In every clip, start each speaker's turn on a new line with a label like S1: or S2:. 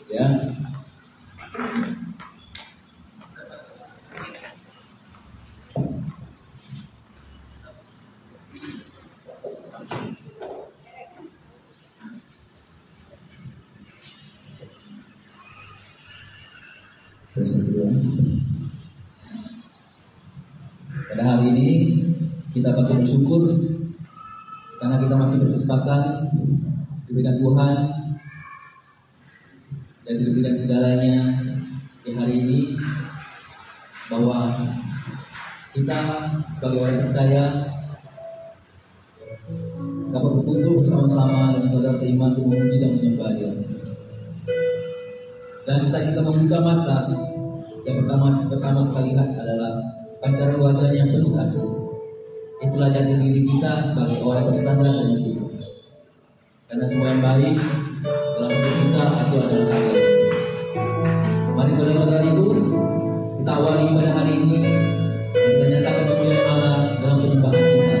S1: Ya. Pada hari ini kita patut bersyukur karena kita masih berkesempatan diberikan Tuhan dan diberikan segalanya di hari ini, bahwa kita sebagai orang percaya dapat berkumpul bersama-sama dengan saudara seiman untuk memuji dan menyembah Dia. Dan bisa kita membuka mata, yang pertama kita lihat adalah pancaran wajah yang penuh kasih. Itulah jati diri kita sebagai orang bersandar dengan Tuhan. Karena semua yang baik dalam hidup kita itu adalah karya. Mari saudara-saudariku, kita awali pada hari ini dan kita nyatakan kemuliaan Allah dalam penyembahan kita.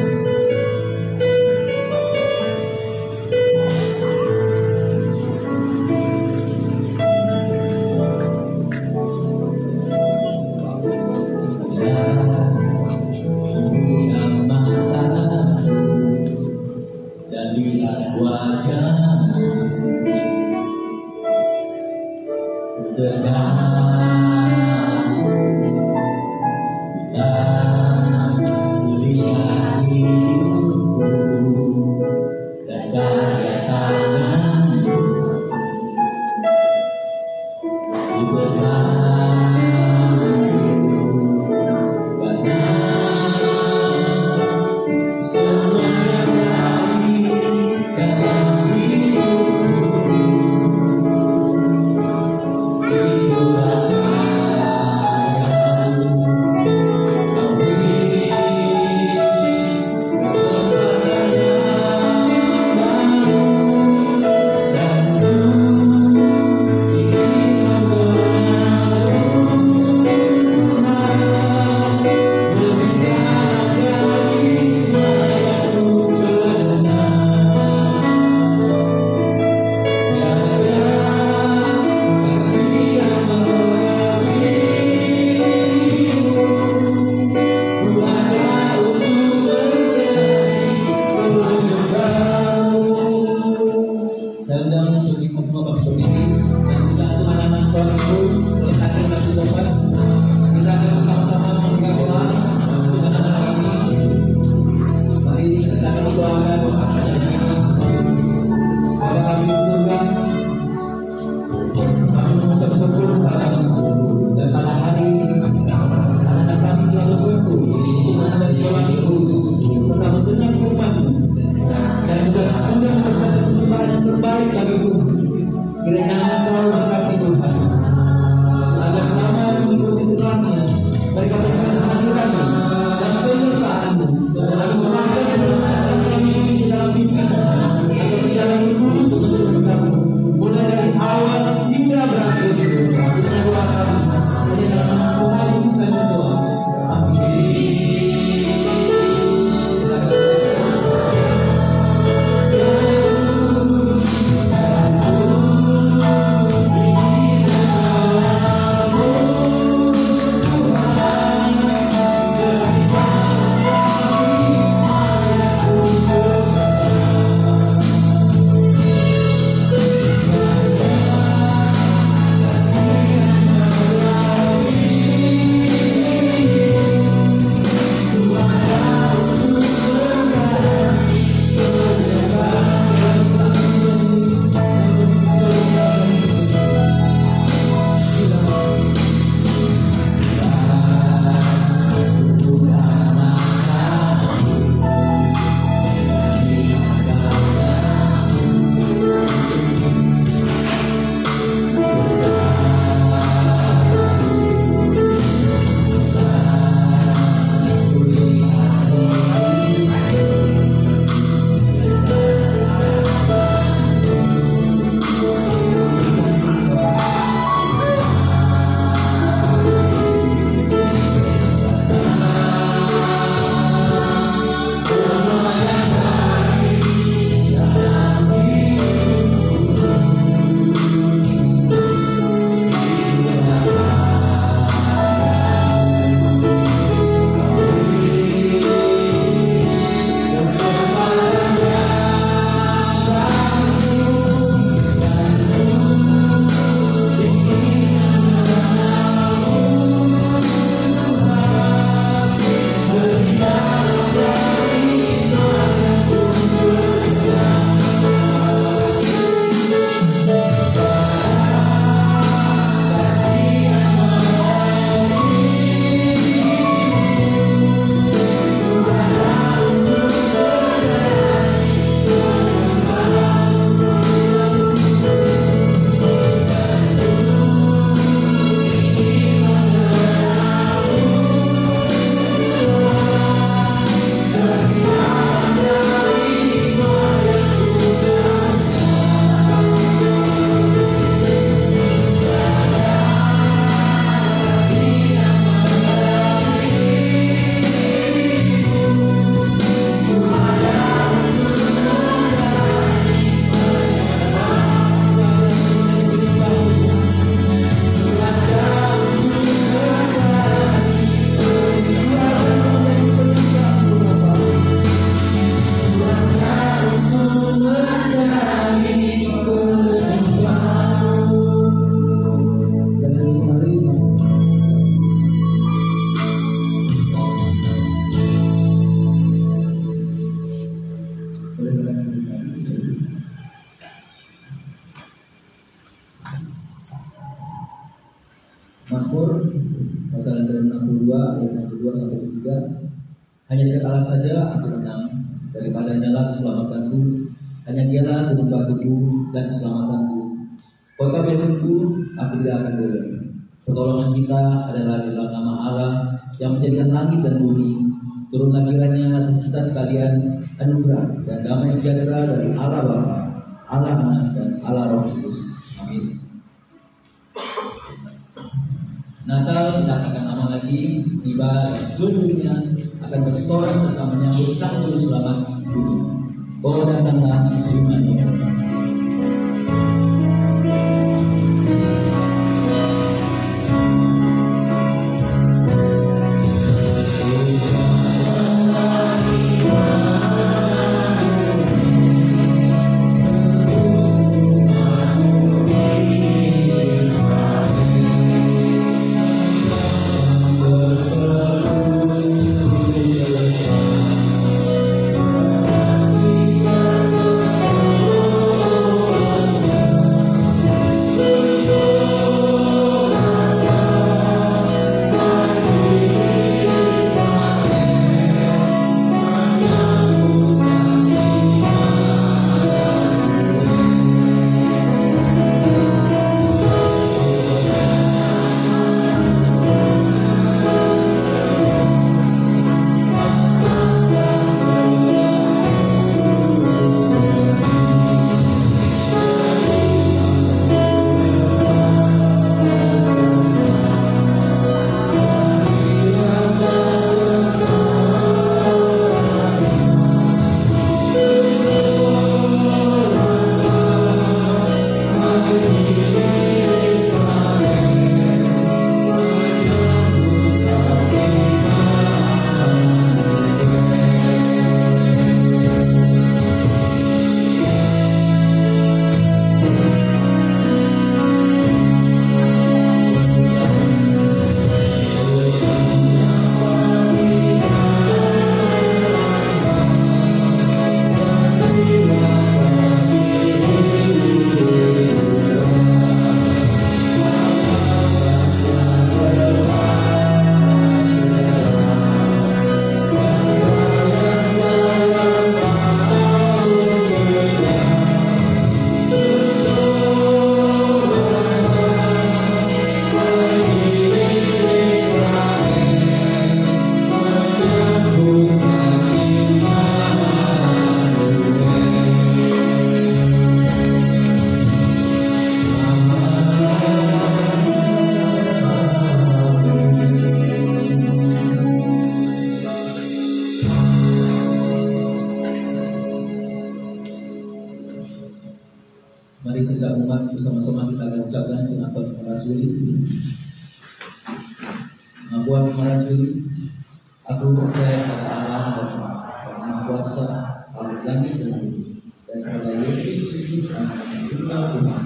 S2: You
S1: Mazmur pasal yang ke-62 ayat yang kedua sampai ketiga. Hanya dekat Allah saja aku tenang, daripadanya lah keselamatanku. Hanya dialah gunung batuku dan keselamatanku, kota pelindungku, aku tidak akan goyah. Pertolongan kita adalah di dalam nama Allah yang menjadikan langit dan bumi. Turunlah kiranya atas kita sekalian anugerah dan damai sejahtera dari Allah Bapa, Allah Anak, dan Allah Roh Kudus. Amin. Natal tidak akan lama lagi tiba dan seluruh dunia akan bersorak serta menyambut Sang Juru Selamat dunia. Oh datanglah Immanuel. Mari setiap umat bersama-sama kita akan ucapkan pengakuan yang merasuli. Pengakuan yang merasuli. Aku percaya pada Allah Bapa, Maha Kuasa, Allah langit dan bumi, dan pada Yesus Kristus Anak yang tunggal Tuhan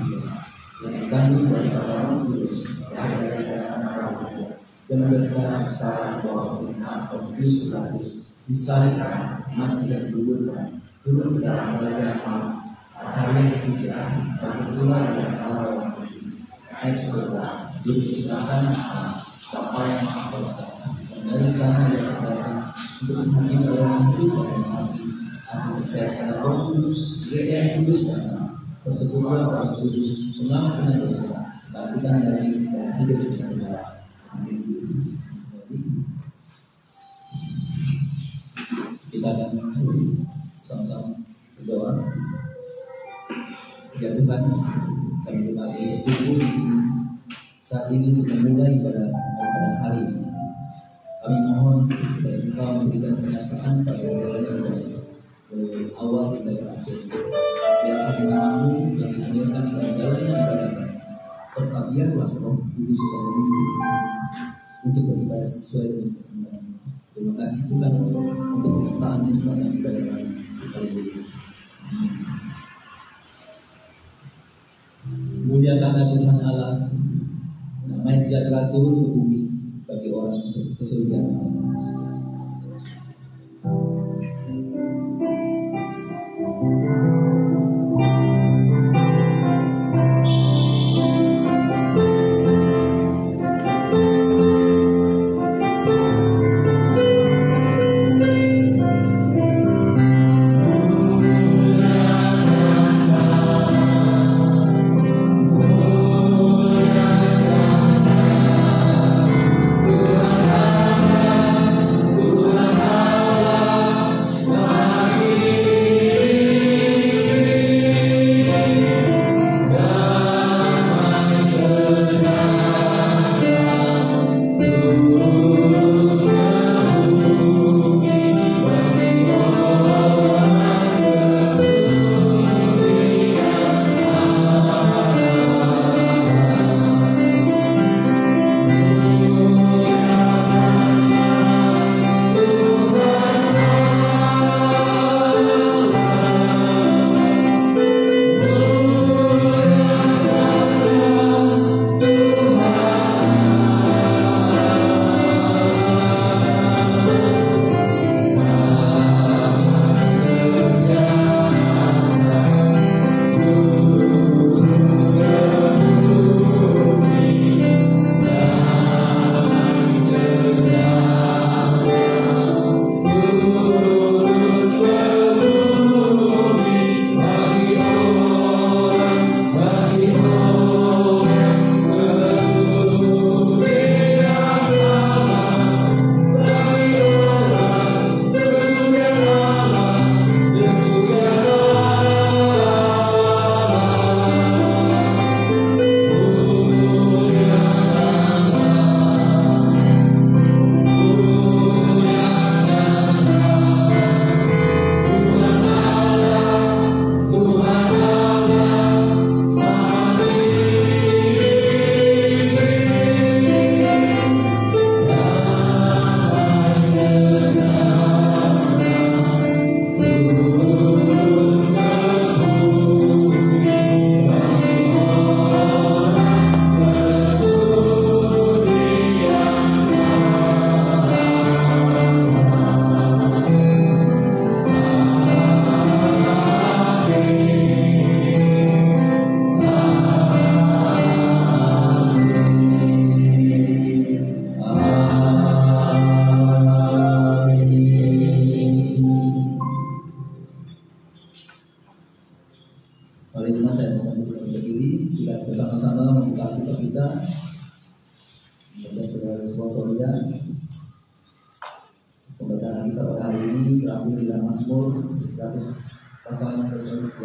S1: yang dikandung daripada Roh Kudus, lahir dari anak Maria, dan menderita secara bawah pemerintahan Pontius Pilatus, disalibkan, mati dan dikuburkan, turun ke dalam kerajaan hari yang ketiga, bagi keluar dari antara orang beriman, naik surga, duduk di kanan Allah, Bapa yang Maha Kuasa, dan dari sana Dia akan datang untuk menghakimi orang yang hidup dan yang mati. Aku percaya pada Roh Kudus, Gereja yang kudus dan sama, persekutuan orang kudus, pengampunan dosa, kebangkitan dari dan hidup yang kedua. Amin. Kita akan sama-sama berdoa. Ya Tuhan, kami kembali berkumpul di sini. Saat ini kita mulai pada hari ini. Kami mohon supaya Engkau memberikan kenyataan pada jalan dari awal hingga terakhir. Biar hati namamu yang dimuliakan di dalam jalannya ibadah kami. Serta biarlah Roh Kudus yang memimpin untuk beribadah sesuai dengan kehendak-Mu. Terima kasih Tuhan untuk penyertaan yang sepanjang ibadah kami kali ini. Muliakanlah Tuhan Allah, damai sejahtera turun ke bumi bagi orang kesulitan. bersama-sama membuka kitab kita. Saudara sponsor ya. Pembacaan kita pada hari ini terambil dari Mazmur 100 pasal 138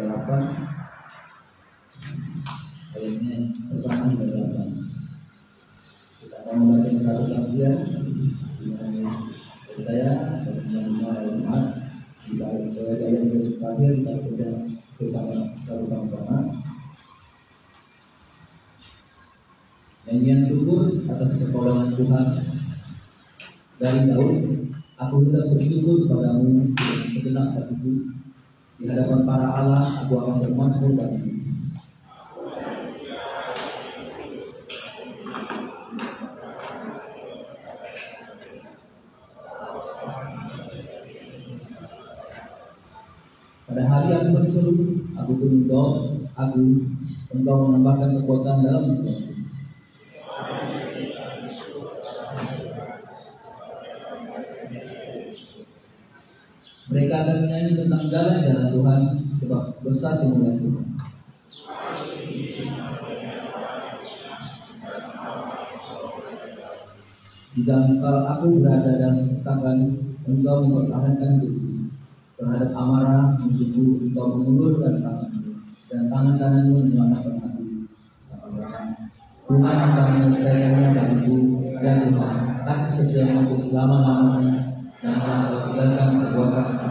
S1: ayatnya pertama hingga 8. Kita akan membaca kitab Kemuliaan dari saya dan ayat Jumat di ayat yang terakhir kita baca bersama-sama. Nyanyian syukur atas pertolongan Tuhan dari Daud. Aku hendak bersyukur kepadamu dengan segenap hatiku, di hadapan para Allah aku akan bermazmur bagimu. Pada hari aku berseru, aku berengkau, engkau menambahkan kekuatan dalam hidupku. Mereka akan menyanyi tentang jalan-jalan Tuhan, sebab besar kemuliaan Tuhan. Jika aku berada dalam kesesakan, engkau mempertahankan hidupku. Terhadap amarah musuhku, engkau mengulurkan tanganmu, dan tangan kananmu menyelamatkan aku. Tuhan akan menyelesaikannya bagiku, dan Tuhan kasih setiamu untuk selama-lamanya, dan akan tinggalkan perbuatan aku.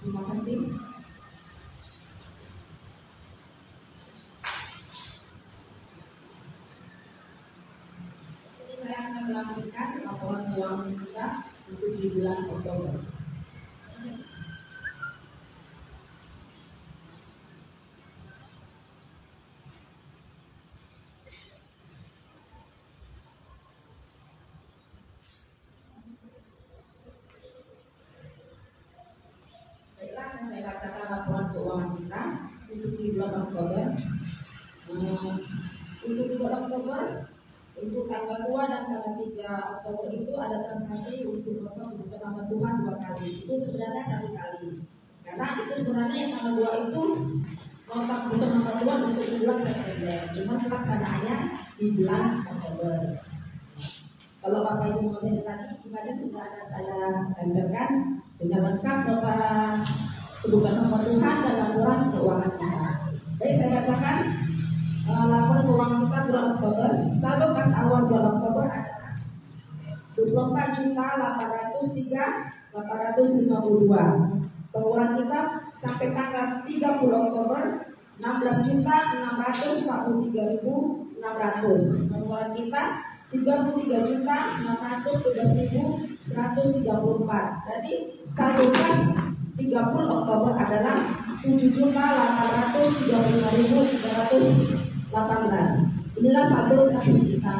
S2: Terima kasih. Jadi saya akan melakukan laporan keuangan kita untuk di bulan Oktober. Saya bacakan laporan keuangan kita untuk di bulan Oktober. Untuk di bulan Oktober, untuk tanggal 2 dan tanggal 3 Oktober itu ada transaksi untuk kebutuhan nama Tuhan 2 kali. Itu sebenarnya 1 kali. Karena itu sebenarnya yang tanggal 2 itu nota kebutuhan nama Tuhan untuk di bulan September. Cuma pelaksanaannya di bulan Oktober. Kalau Bapak Ibu mau lihat lagi, kemarin sudah ada saya tempelkan dengan lengkap nota kebutuhan nama Tuhan dan laporan keuangan kita. Baik, saya bacakan laporan keuangan kita bulan Oktober. Saldo kas awal bulan Oktober adalah 24.803.852. Pengeluaran kita sampai tanggal 30 Oktober 16.643.600. Pengeluaran kita 33.611.134. Jadi saldo kas 30 Oktober adalah 7.835.318. Inilah saldo terakhir kita.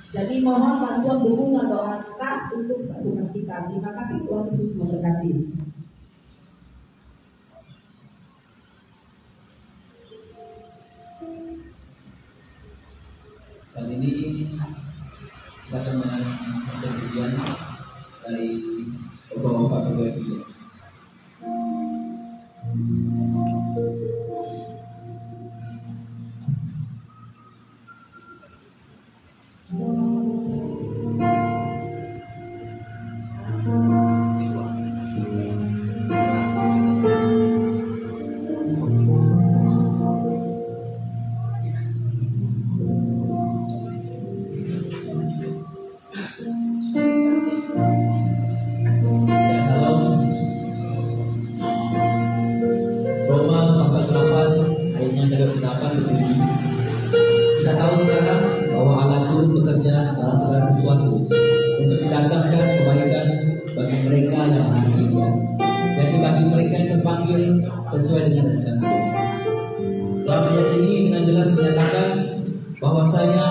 S2: Jadi mohon bantuan dukungan doa kita untuk saldo kas kita. Terima kasih, Tuhan Yesus memberkati.
S1: Saat ini kita akan mendengarkan saksi pujian dari Bapak Ketua Ibu. mereka yang mengasihi Dia, yaitu bagi mereka yang terpanggil sesuai dengan rencana Allah. Dalam ayat ini dengan jelas menyatakan bahwasanya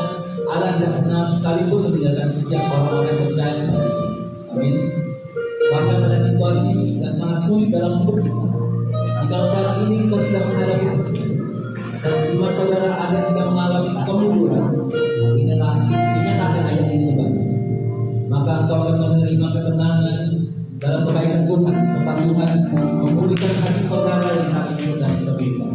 S1: Allah tidak pernah sekalipun meninggalkan setiap orang-orang yang percaya kepada Dia. Amin. Bahkan pada situasi yang sangat sulit dalam hidup kita, jika saat ini kau sedang menghadapi dan iman saudara ada yang sedang mengalami kemunduran, ingatlah ayat ini kembali. Maka engkau akan menerima ketenangan dalam kebaikan Tuhan, serta Tuhan memulihkan hati saudara yang saat ini sedang terlibat.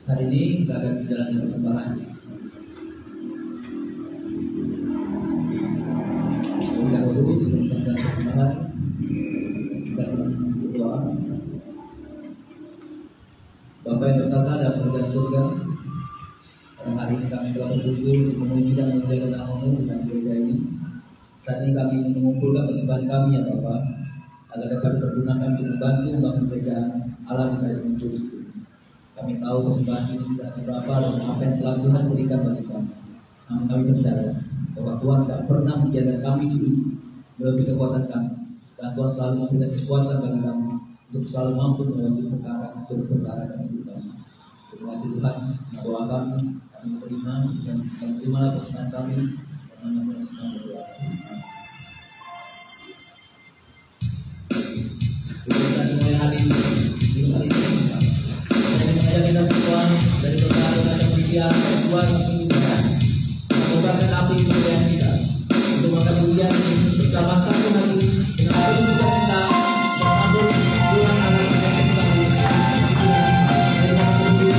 S1: Hari ini kita akan menjalani persembahan. Terlebih dahulu sebelum menjalani persembahan, kita akan berdoa. Bapa yang berkata dalam kerajaan surga, pada hari ini kami telah berkumpul untuk memuji dan memuliakan nama-Mu dengan gereja ini. Saat ini kami ingin mengumpulkan persembahan kami ya Bapa, agar dapat dipergunakan untuk membantu membangun kerajaan Allah di Kadiun Kudus ini. Kami tahu persembahan ini tidak seberapa dengan apa yang telah Tuhan berikan bagi kami. Namun kami percaya bahwa Tuhan tidak pernah membiarkan kami hidup melebihi kekuatan kami, dan Tuhan selalu memberikan kekuatan bagi kami untuk selalu mampu melewati perkara seperti perkara dalam hidup kami. Terima kasih Tuhan, doa kami menerima dan terimalah persembahan kami dalam nama Yesus berdoa. Kita semua yang hari ini, kita semua dari berbagai macam ujian, Tuhan mengobarkan api kemuliaan kita untuk makan ujian ini bersama satu hati dengan api suka kita mengambil Tuhan Allah yang kita bangun dari dalam tubuh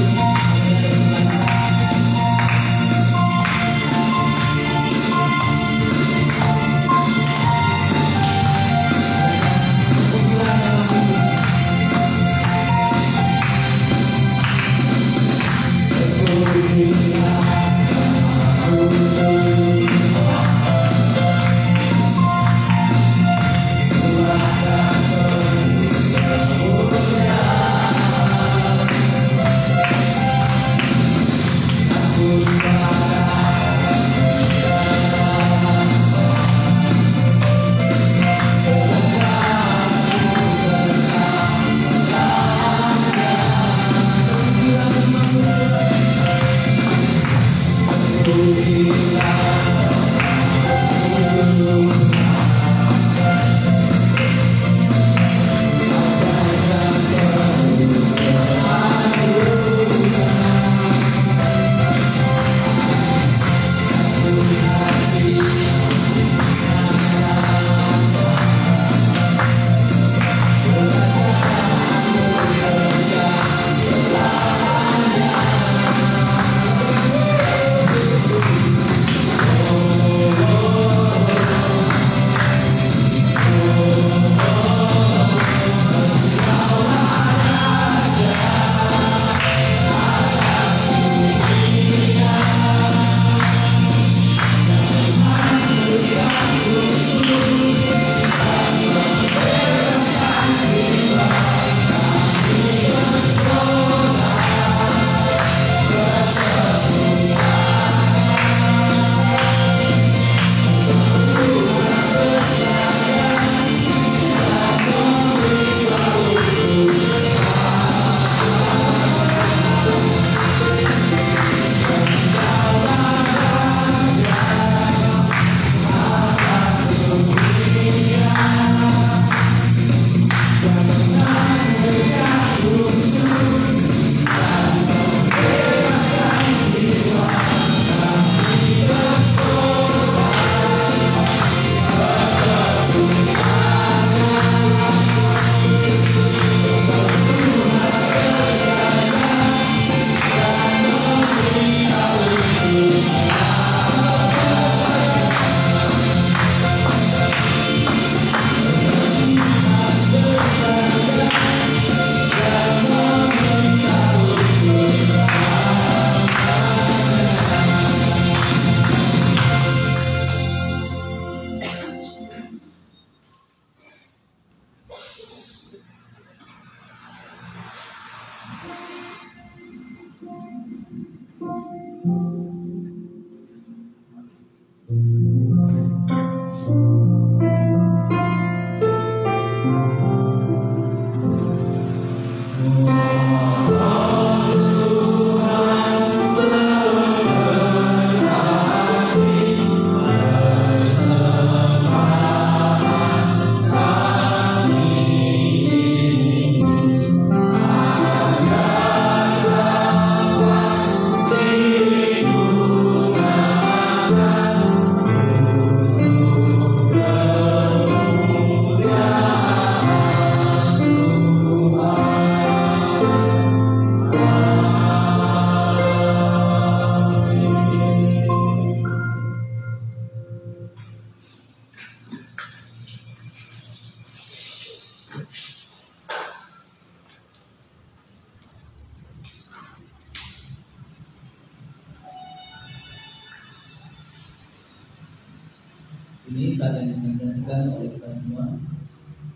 S1: saat yang dinantikan oleh kita semua.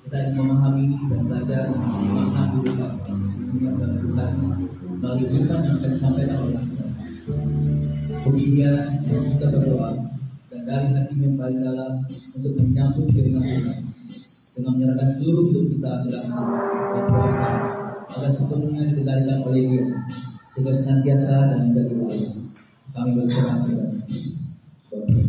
S1: Kita ingin memahami dan belajar makna hidup apa sesungguhnya dalam Tuhan melalui firman yang akan disampaikan oleh Tuhan. Kemudian yang suka berdoa dan dari hati yang paling dalam untuk menyambut firman Tuhan dengan menyerahkan seluruh hidup kita dalam dan kuasa agar sepenuhnya dikendalikan oleh Dia sehingga senantiasa dan menjadi wali. Kami berserah kepada Tuhan.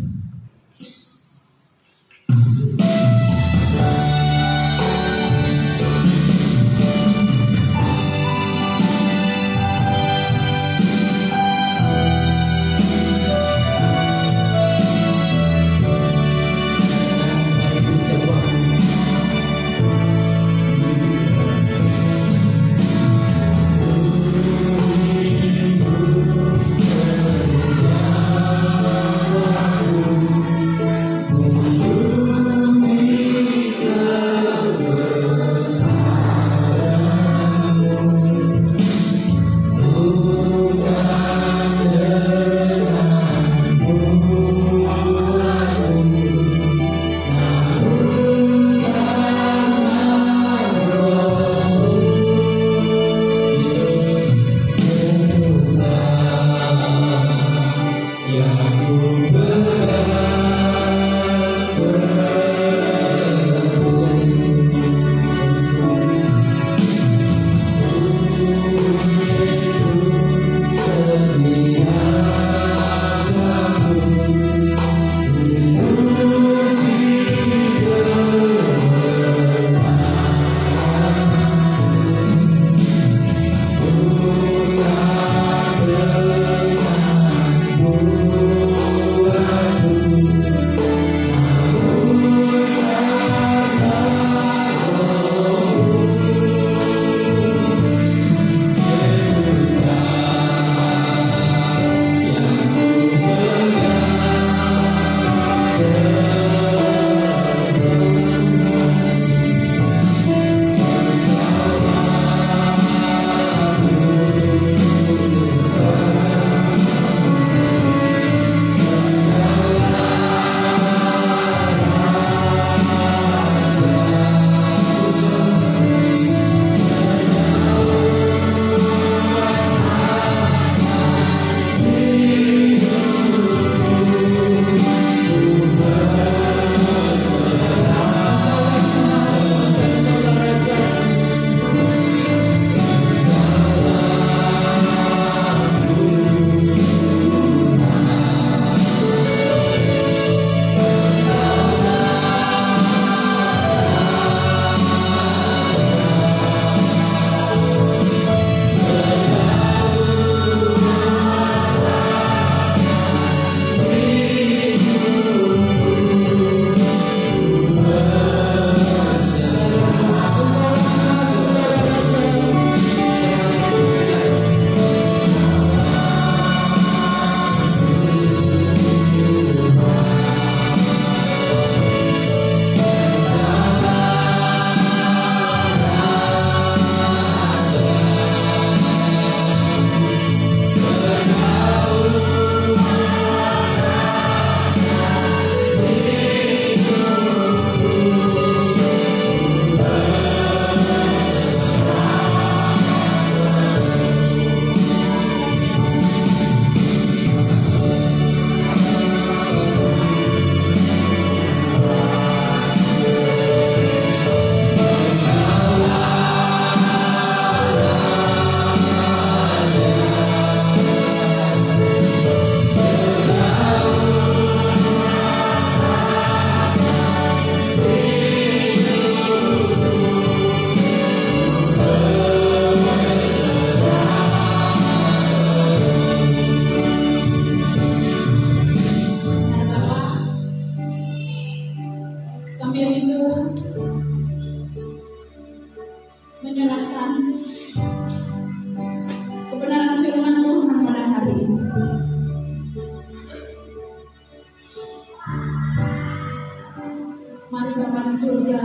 S2: di surga.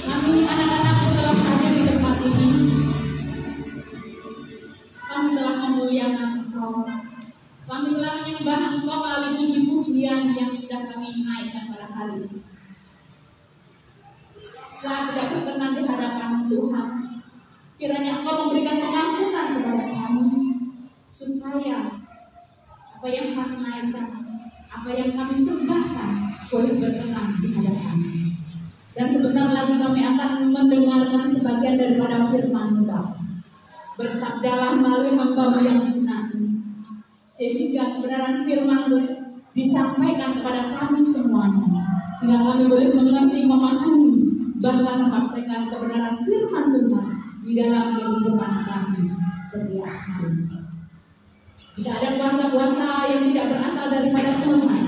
S2: Kami anak-anakmu telah hadir di tempat ini. Kami telah memuliakan Engkau. Kami telah menyembah Engkau melalui puji-pujian yang
S3: pada hari ini. Telah tidak berkenan di hadapan Tuhan, kiranya Engkau memberikan pengampunan kepada kami, supaya apa yang kami naikkan, apa yang kami sembahkan boleh berkenan di hadapan-Mu. Dan sebentar lagi kami akan mendengarkan sebagian daripada firman-Mu, Bapa. Bersabdalah melalui hamba-Mu yang hina ini, sehingga kebenaran firman-Mu disampaikan kepada kami semuanya, sehingga kami boleh mengerti, memahami, bahkan mempraktikkan kebenaran firman Tuhan di dalam kehidupan kami setiap hari. Jika ada kuasa-kuasa yang tidak berasal daripada Tuhan,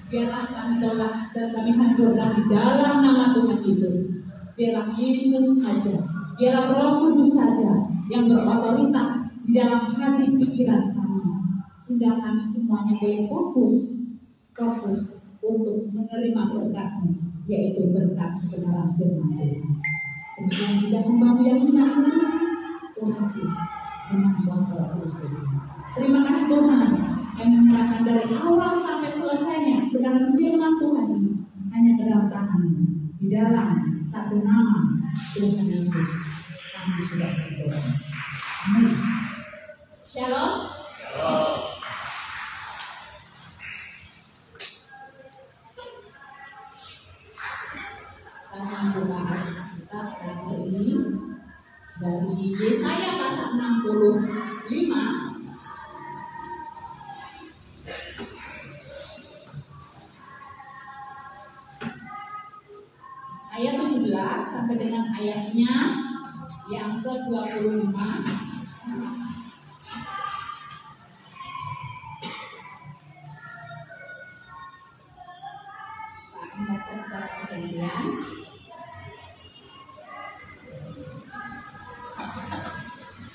S3: biarlah kami tolak dan kami hancurkan di dalam nama Tuhan Yesus. Biarlah Yesus saja, biarlah Roh Kudus saja yang berotoritas di dalam hati pikiran kami, sehingga kami semuanya boleh fokus untuk menerima berkat-Mu, yaitu berkat kebenaran firman Tuhan. Kemudian juga hamba-Mu yang hina ini, Tuhan dengan kuasa Roh Kudus. Terima kasih Tuhan yang menyerahkan dari awal sampai selesainya kebenaran firman Tuhan ini hanya dalam tangan-Mu, di dalam satu nama Tuhan Yesus kami sudah berdoa. Amin. Shalom. Bacaan doa kita pada hari ini dari Yesaya pasal 65 ayat 17 sampai dengan ayatnya yang ke-25. Kita akan baca secara pergantian.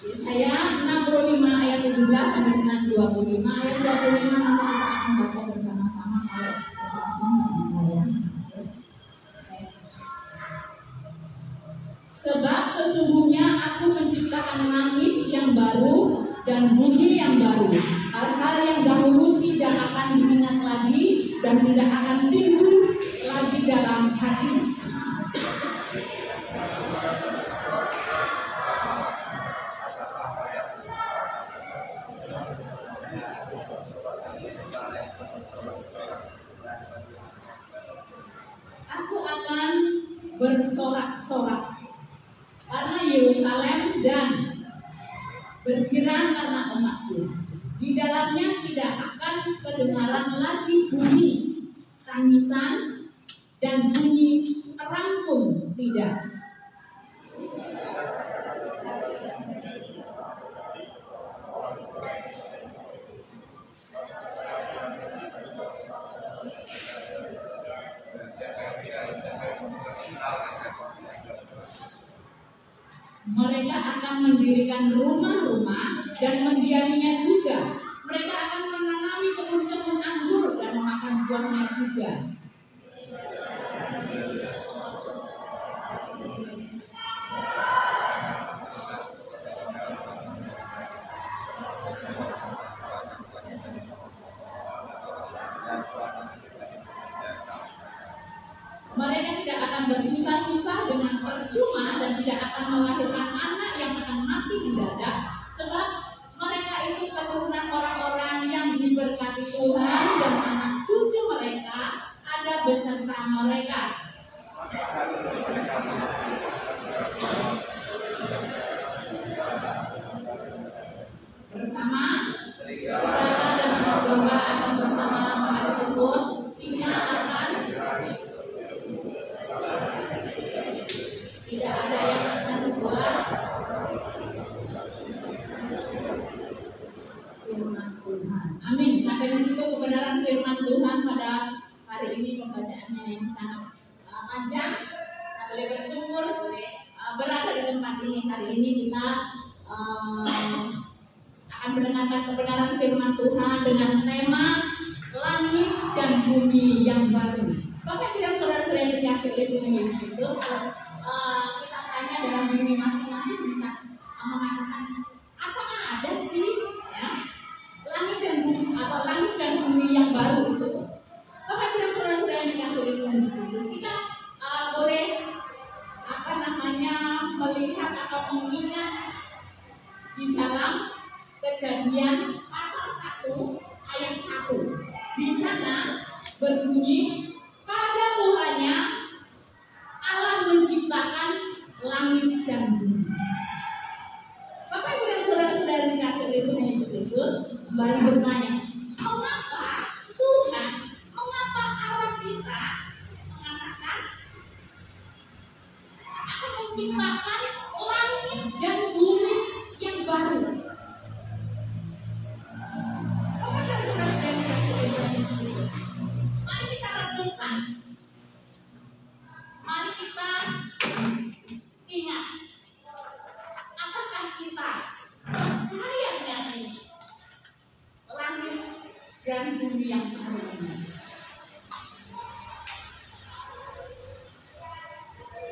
S3: Yesaya 65 ayat 17 sampai dengan 25. Ayat 25 nanti kita akan baca bersama-sama kalau saya. Sebab sesungguhnya aku menciptakan langit yang baru dan bumi yang baru. Hal-hal yang dahulu tidak akan diingat lagi dan tidak akan timbul lagi dalam hati. Aku akan bersorak-sorak karena Yerusalem dan bergirang karena umatku. Di dalamnya tidak akan kedengaran lagi bunyi tangisan dan bunyi terang pun tidak. Mereka akan mendirikan rumah-rumah dan mendiaminya juga. Mereka akan menanami kebun-kebun anggur dan memakan buahnya juga. Mereka tidak akan bersusah-susah dengan percuma dan tidak akan melahirkan anak yang akan mati di dada, sebab mereka itu keturunan orang-orang yang diberkati Tuhan dan anak cucu mereka ada beserta mereka. Bersama saudara dan domba akan bersama hari tersebut, singa akan tidak ada yang akan dibuat firman Tuhan. Amin. Sampai di situ kebenaran firman Tuhan pada hari ini, pembacaannya yang sangat panjang. Kita boleh bersyukur boleh berada di tempat ini. Hari ini kita akan mendengarkan kebenaran firman Tuhan dengan tema langit dan bumi yang baru. Bapak tidak saudara-saudara yang dikasih oleh Tuhan Yesus itu, kita tanya dalam diri masing-masing bisa mengatakan apa ada sih ya langit dan bumi atau langit dan bumi yang baru itu. Bapak tidak saudara-saudara yang dikasih oleh menciptakan langit dan bumi yang baru. Apakah saudara yang dikasihi Tuhan Yesus? Mari kita renungkan. Mari kita ingat. Apakah kita percaya dengan ini? Langit dan bumi yang baru ini.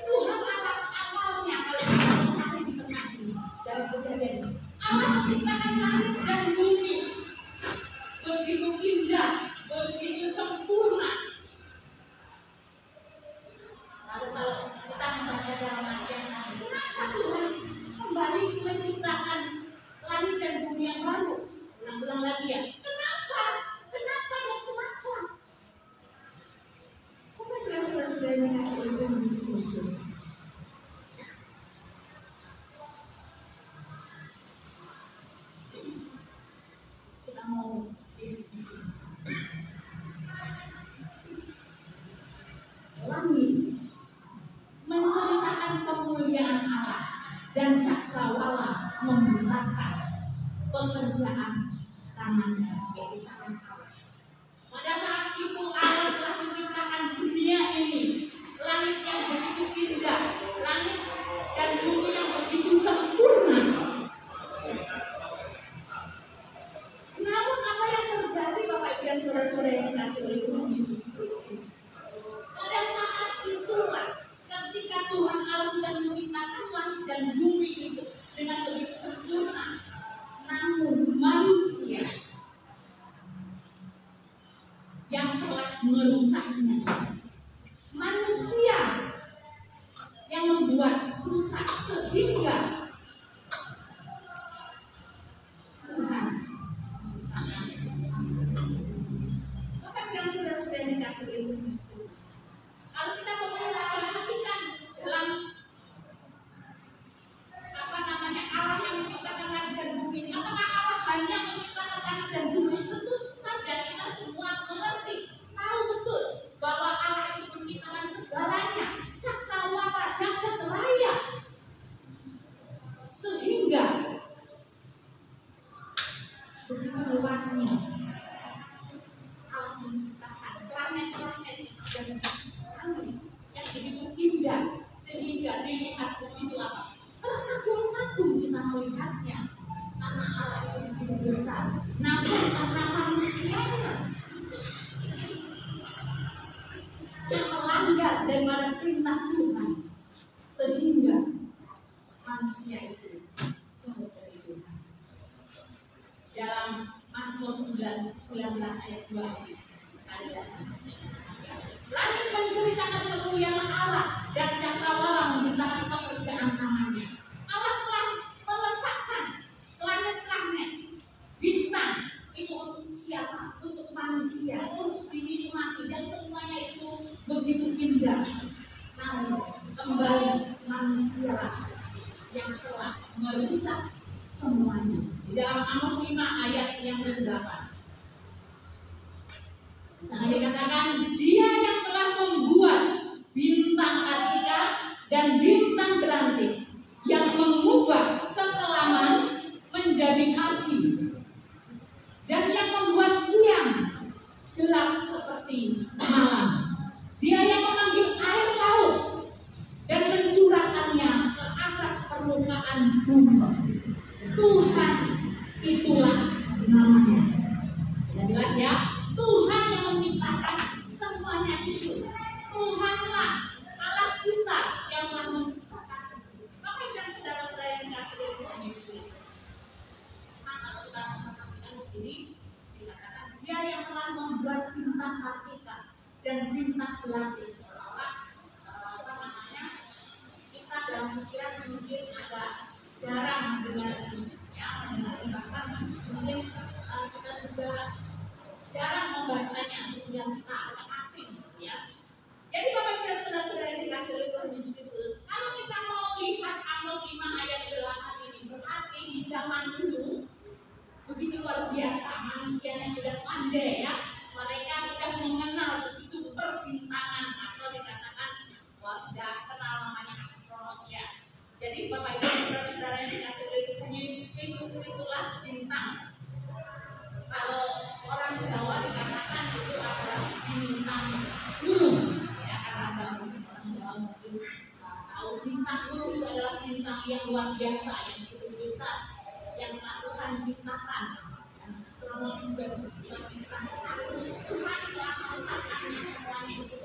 S3: Tuhan Allah awalnya kalau kita mencari di tengah ini dalam Kejadian, Allah menciptakan langit dan bumi begitu indah, begitu sempurna. Lalu kalau kita membaca dalam Al-Quran, kenapa Tuhan kembali menciptakan langit dan bumi yang baru? Ulang-ulang lagi ya. Kenapa? Kenapa dan kenapa? Apa saudara-saudara yang dikasihi Tuhan Yesus Kristus? Kita mau langit menceritakan kemuliaan Allah dan cakrawala memberitakan pekerjaan tangannya, yaitu tangan Allah. Pada saat itu Allah telah menciptakan dunia ini, langit yang begitu indah, langit dan bumi yang begitu sempurna. Namun apa yang terjadi Bapak Ibu dan saudara-saudara yang dikasihi oleh Tuhan Yesus Kristus? Pada saat itulah ketika Tuhan Allah sudah menciptakan langit dan bumi itu dengan begitu sempurna, namun manusia yang telah merusaknya, manusia yang membuat rusak sehingga Tuhan, Bapak dan saudara-saudara yang dikasihi oleh Tuhan, kalau kita memperhatikan dalam Allah yang menciptakan langit dan bumi ini, apakah Allah hanya menciptakan langit dan bumi? Tentu saja kita semua mengerti, tahu betul bahwa Allah itu menciptakan segalanya, cakrawala, jagat raya, sehingga begitu luasnya Allah menciptakan planet-planet dan langit yang begitu indah sehingga dilihat begitu apa? Terkagum-kagum kita melihatnya, karena Allah itu begitu besar. Namun karena manusianya yang melanggar daripada perintah Tuhan, sehingga manusia itu jauh dari Tuhan. Dalam Mazmur 19 ayat 2 ada langit menceritakan kemuliaan Allah dan cakrawala memberitakan pekerjaan tangannya. Allah telah meletakkan planet-planet, bintang itu untuk siapa? Untuk manusia, untuk dinikmati, dan semuanya itu begitu indah. Namun kembali manusia yang telah merusak semuanya. Di dalam Amos 5 ayat yang ke-8. Sangat dikatakan, dia yang telah membuat bintang Kartika dan bintang berantik, yang mengubah kekelaman menjadi pagi, dan yang membuat siang gelap seperti malam. Dia yang memanggil air laut dan mencurahkannya ke atas permukaan bumi. Tuhan itulah namanya. mungkin tahu bintang itu adalah bintang yang luar biasa, yang cukup besar, yang Tuhan ciptakan. Dan astronomi juga disebut bintang. Tuhan telah menetapkannya semuanya itu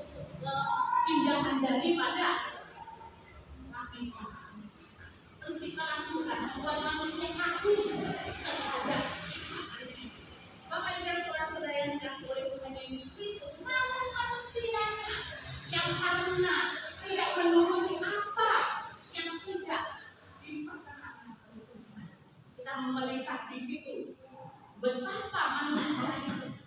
S3: keindahan daripada langit. Penciptaan Tuhan membuat manusia kagum terhadap Bapak Ibu dan saudara-saudara yang dikasihi oleh Tuhan Yesus Kristus, namun manusianya yang karena tidak menuruti apa yang tidak diperkenakan oleh Tuhan. Kita melihat di situ betapa manusia itu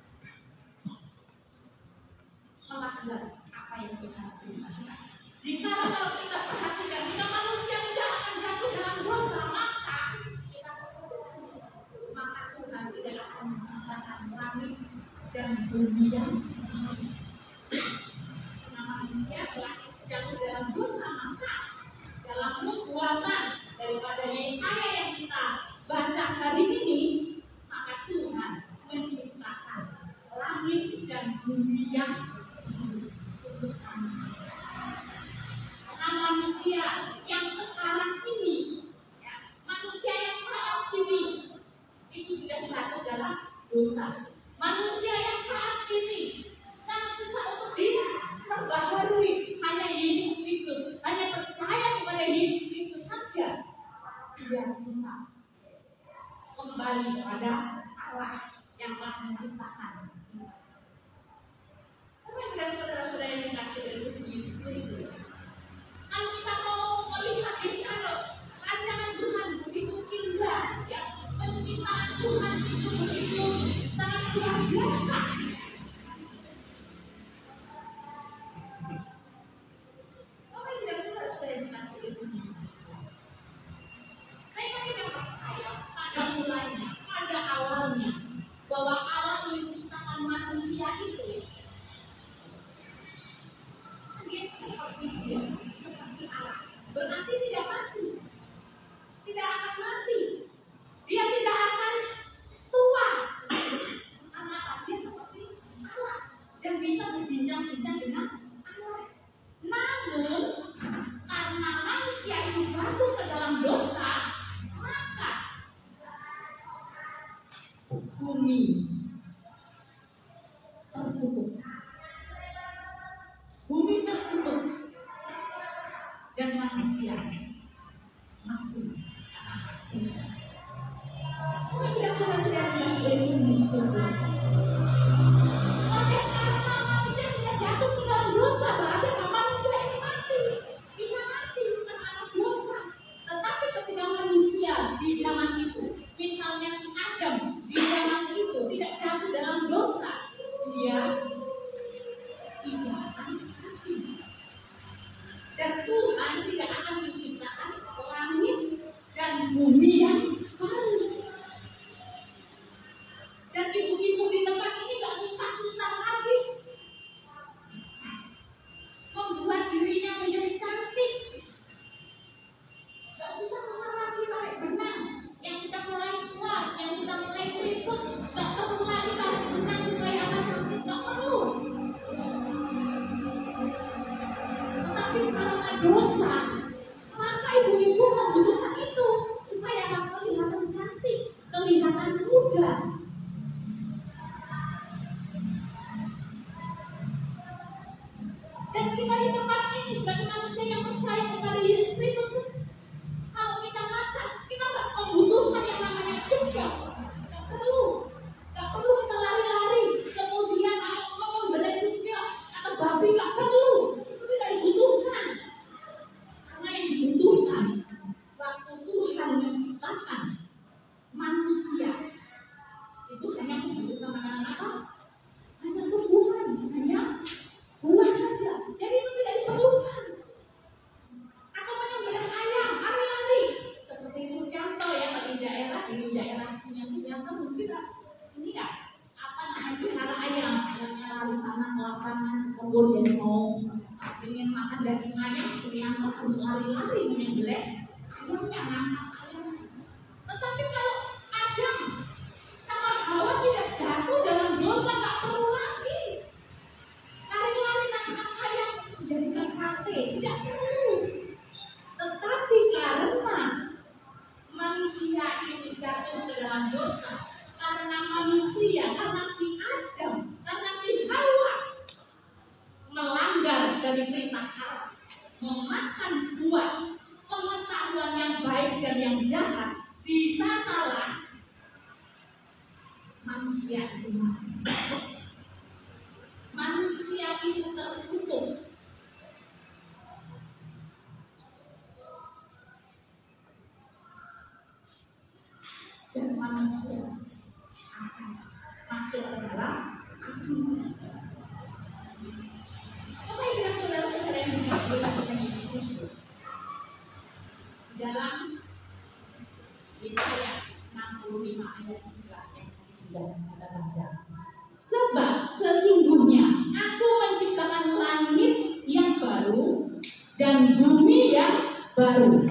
S3: melanggar apa yang Tuhan perintahkan. Jika kalau kita perhatikan, jika manusia tidak akan jatuh dalam dosa, maka Tuhan tidak akan menciptakan langit dan bumi yang karena manusia telah jatuh dalam dosa, maka dalam nubuatan daripada Yesaya yang kita baca hari ini, maka Tuhan menciptakan langit dan bumi yang untuk manusia yang sekarang ini, ya, manusia yang saat ini itu sudah jatuh dalam dosa. Manusia yang saat ini sangat susah untuk diperbaharui. Hanya Yesus Kristus, hanya percaya kepada Yesus Kristus saja yang bisa kembali kepada Allah yang telah menciptakan. Dan saudara-saudara yang dikasihi oleh Tuhan Yesus Kristus, kalau kita mau melihat di sana rancangan Tuhan begitu indah, ya, penciptaan Tuhan itu begitu sangat luar biasa. Bapak Ibu dan saudara-saudara yang dikasihi oleh Tuhan Yesus Kristus, saya tidak percaya pada mulanya, pada awalnya, bahwa Allah menciptakan manusia itu dia seperti dia, seperti Allah. Berarti tidak mati, tidak akan mati, dia tidak akan tua, karena dia seperti Allah dan bisa berbincang-bincang dengan Allah. Namun karena manusia itu jatuh ke dalam dosa, maka bumi tertutup. Bumi tertutup dan manusia mati. Tidak saudara-saudara yang dikasihi Yesus Kristus. Oleh karena manusia sudah jatuh ke dalam dosa, berarti manusia ini mati. Bisa mati karena dosa. Tetapi ketika manusia di zaman itu, misalnya si Adam di zaman itu tidak jatuh dalam dosa, dia tidak akan mati. Dan Tuhan tidak akan menciptakan langit dan bumi yang baru. Dan ibu-ibu di tempat ini gak susah-susah lagi membuat dirinya menjadi cantik. Gak susah-susah lagi tarik benang yang sudah mulai tua, yang sudah mulai keriput. Gak perlu lagi tarik benang supaya anak cantik, gak perlu. Tetapi karena dosa, maka ibu-ibu membutuhkan itu supaya anak kelihatan cantik, kelihatan muda. Dan kita di tempat ini sebagai manusia yang percaya kepada Yesus Kristus, kalau kita makan, kita nggak membutuhkan yang namanya juga, nggak perlu kita lari-lari, kemudian membeli juga atau babi, nggak perlu, itu tidak dibutuhkan. Karena yang dibutuhkan waktu Tuhan menciptakan manusia itu hanya membutuhkan makanan apa? Hanya tumbuhan, hanya buah saja. Jadi itu tidak diperlukan. Atau menyembelih ayam, lari-lari. Seperti Suryanto ya, di daerah punya Suryanto mungkin ini ya, apa namanya, pelihara ayam. Ayamnya lari sana ke lapangan, kebun, jadi mau ingin makan daging ayam, Suryanto harus lari-lari menyembelih ayamnya, nangkap ayamnya. Tetapi kalau Adam sama Hawa tidak jatuh dalam dosa, nggak perlu lagi lari-lari nangkap ayam menjadikan sate, tidak perlu. dari perintah Allah, memakan buah pengetahuan yang baik dan yang jahat, di sanalah manusia itu mati. Manusia itu terkutuk. Dan manusia akan masuk ke dalam api. Apa yang bilang saudara-saudara yang dikasih oleh Tuhan Yesus Kristus? Dalam Yesaya 65 ayat 11 yang sudah kita baca. Sebab sesungguhnya aku menciptakan langit yang baru dan bumi yang baru.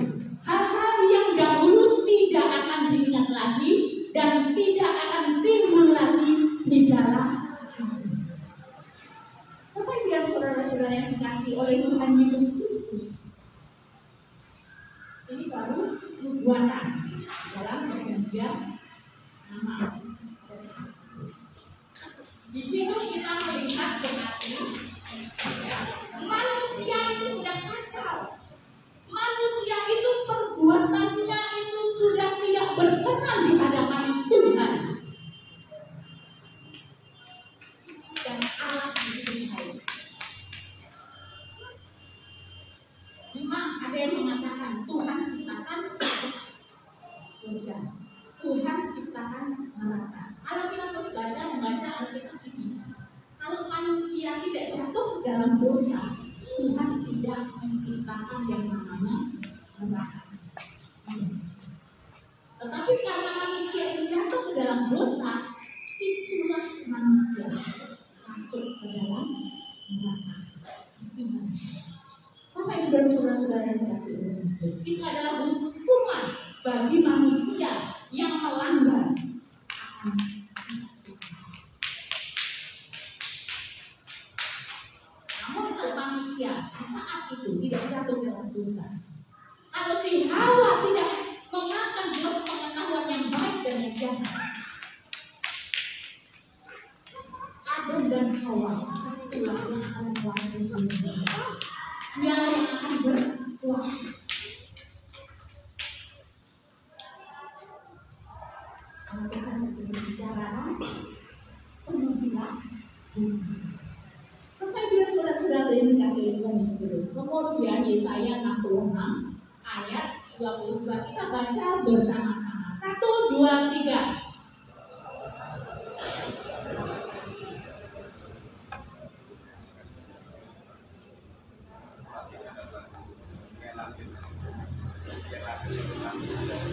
S3: Hal-hal yang dahulu tidak akan diingat lagi dan tidak akan timbul lagi di dalam hati. Apa yang bilang saudara-saudara yang dikasih oleh Tuhan Yesus Kristus? Ini baru nubuatan dalam perjanjian lama. Di situ kita melihat berarti manusia itu sudah kacau. Manusia itu perbuatannya itu sudah tidak berkenan di hadapan Tuhan. Dan Allah begitu baik. Memang ada yang mengatakan Tuhan ciptakan surga, Tuhan ciptakan neraka. Kalau kita terus membaca Alkitab ini, kalau manusia tidak jatuh ke dalam dosa, Tuhan tidak menciptakan yang namanya neraka. Tetapi karena manusia itu jatuh ke dalam dosa, itulah manusia masuk ke dalam neraka. Apa yang baru saudara-saudara yang dikasih oleh Kristus? Itu adalah hukuman bagi manusia yang melanggar. Namun kalau manusia di saat itu tidak jatuh dalam dosa, kalau si Hawa tidak memakan buah pengetahuan yang baik dan yang jahat, Adam dan Hawa itulah yang akan menguasai dunia. Dialah yang akan berkuasa. Kalau kita berbicara penghilang, apa yang bilang saudara-saudara ini dikasih oleh Tuhan Yesus Kristus? Kemudian Yesaya 66 ayat 22 kita baca bersama-sama. 1, 2, 3.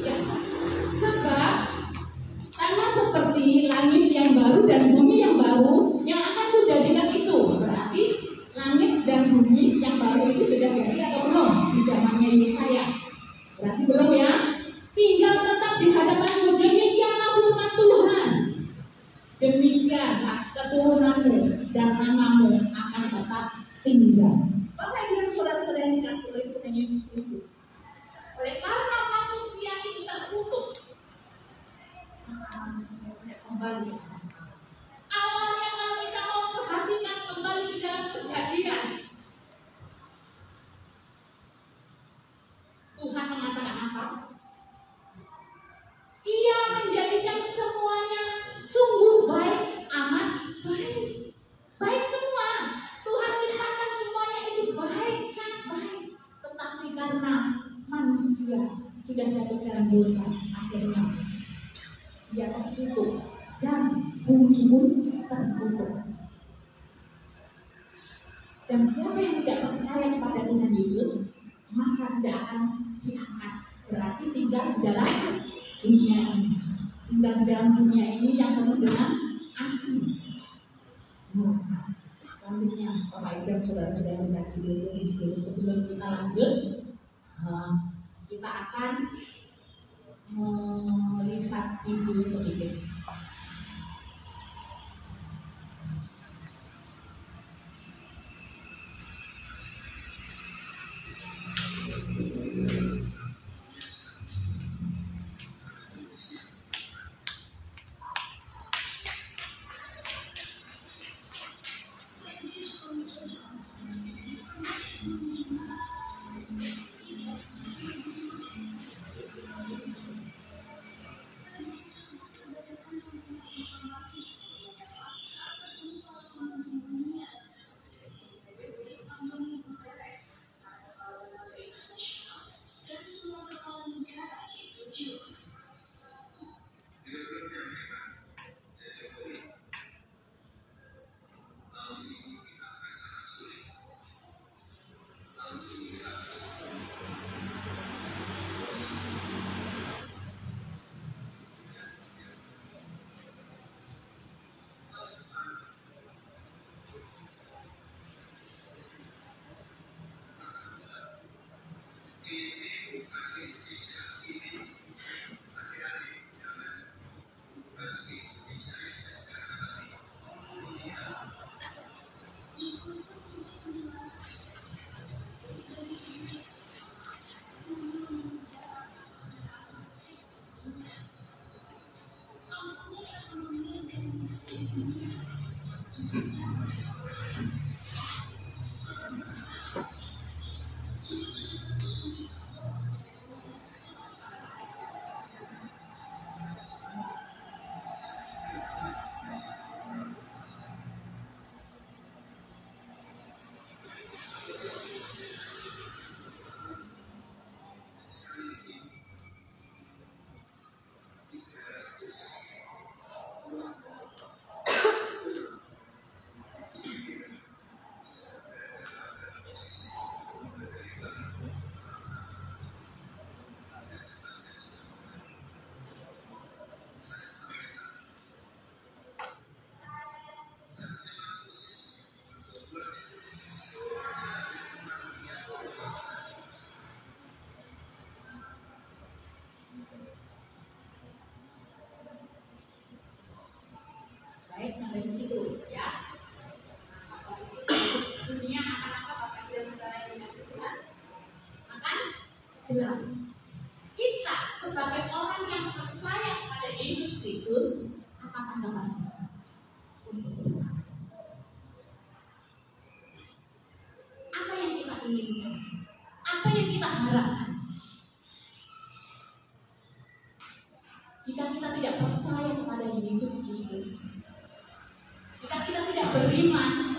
S3: Ya. Sebab sama seperti langit yang baru dan bumi yang baru yang akan kujadikan itu. Berarti langit dan bumi yang baru itu sudah jadi atau belum di zamannya Yesaya? Berarti belum ya. Tinggal tetap di hadapanmu. Demikianlah firman Tuhan. Demikianlah keturunanmu dan namamu akan tetap tinggal. Bapak dan saudara-saudara yang dikasih oleh Tuhan Yesus Kristus. Oleh karena manusia itu terkutuk, maka manusia tidak kembali. Awalnya kalau kita mau perhatikan kembali di dalam Kejadian, Tuhan mengatakan apa? Ia menjadikan semuanya sungguh baik, amat baik. Baik semua. Tuhan ciptakan semuanya itu baik, sangat baik. Tetapi karena manusia sudah jatuh dalam dosa, akhirnya dia tertutup dan bumi pun tertutup. Dan siapa yang tidak percaya kepada Tuhan Yesus, maka tidak akan diangkat. Berarti tinggal di dalam dunia ini. Tinggal di dalam dunia ini yang penuh dengan api. Selanjutnya, Bapak Ibu dan saudara-saudara yang dikasih dulu sebelum kita lanjut, kita akan melihat video sedikit. gelap. Kita sebagai orang yang percaya kepada Yesus Kristus, apa tanggapan? Apa yang kita inginkan? Apa yang kita harapkan? Jika kita tidak percaya kepada Yesus Kristus, jika kita tidak beriman,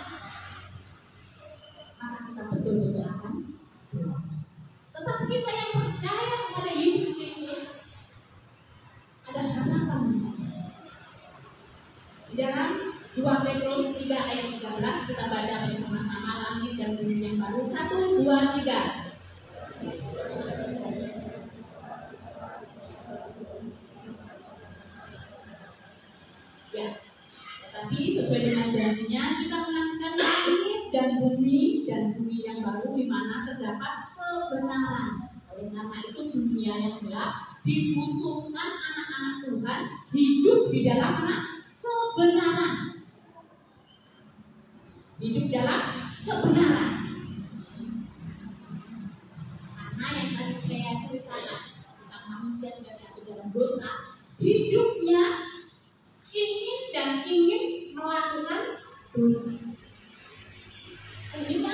S3: maka kita betul-betul akan gelap. Tetapi kita yang percaya kepada Yesus Kristus, ada harapan di sana. Di dalam 2 Petrus 3 ayat 13 kita baca bersama-sama, langit dan bumi yang baru. 1, 2, 3. Ya, tetapi sesuai dengan janjinya kita menantikan langit dan bumi yang baru di mana terdapat kebenaran. Oleh karena itu dunia yang gelap dibutuhkan anak-anak Tuhan hidup di dalam kebenaran. Hidup dalam kebenaran. Karena yang tadi saya ceritakan tentang manusia sudah jatuh dalam dosa, hidupnya ingin melakukan dosa. Sehingga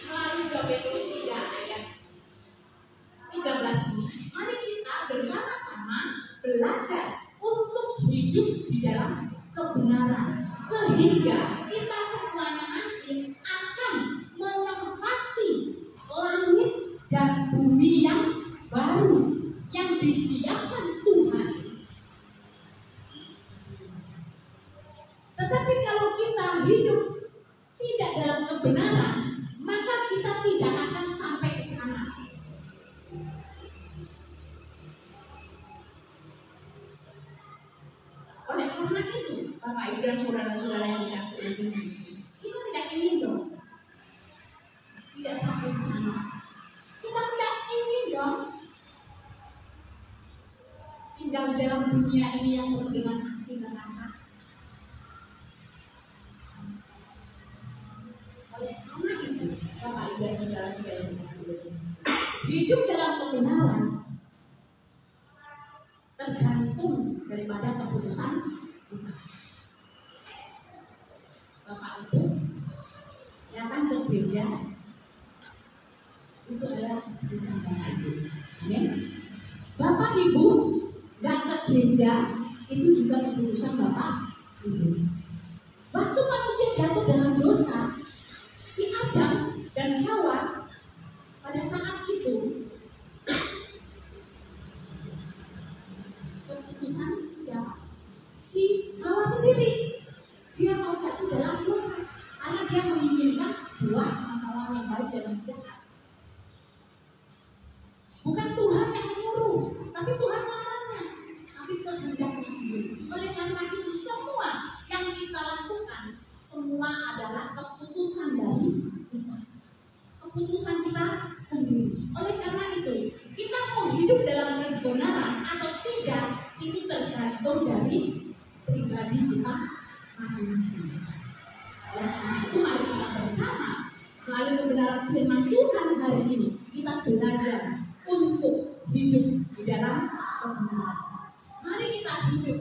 S3: melalui 2 Petrus 3 ayat 13 ini, mari kita bersama-sama belajar untuk hidup di dalam kebenaran, sehingga kita semuanya nanti akan menempati langit dan bumi yang baru yang disiapkan Tuhan. Tetapi kalau kita hidup tidak dalam kebenaran, maka kita tidak akan sampai ke sana. Oleh karena itu, Bapak Ibu dan saudara-saudara yang dikasihi Tuhan, kita tidak ingin dong tidak sampai ke sana. Kita tidak ingin dong tinggal di dalam dunia ini yang penuh dengan api neraka. Oleh karena itu, Bapak Ibu dan saudara-saudara yang dikasihi Tuhan, hidup dalam kebenaran tergantung daripada keputusan Tuhan. Bapak Ibu datang ke gereja itu adalah keputusan Bapak Ibu. Amin. Bapak Ibu nggak ke gereja itu juga keputusan Bapak Ibu. Waktu manusia jatuh dalam dosa, si Adam dan Hawa pada saat itu keputusan siapa? Si Hawa sendiri. Dia mau jatuh dalam dosa karena dia menginginkan buah makanan yang baik dan yang jahat. Bukan Tuhan yang menyuruh, tapi Tuhan melarangnya. Tapi kehendaknya sendiri. Oleh karena itu semua yang kita lakukan semua adalah keputusan dari kita. Keputusan kita sendiri. Oleh karena itu kita mau hidup dalam kebenaran atau tidak, ini tergantung dari pribadi kita masing-masing. Oleh karena itu mari kita bersama melalui kebenaran firman Tuhan hari ini kita belajar untuk hidup di dalam kebenaran. Mari kita hidup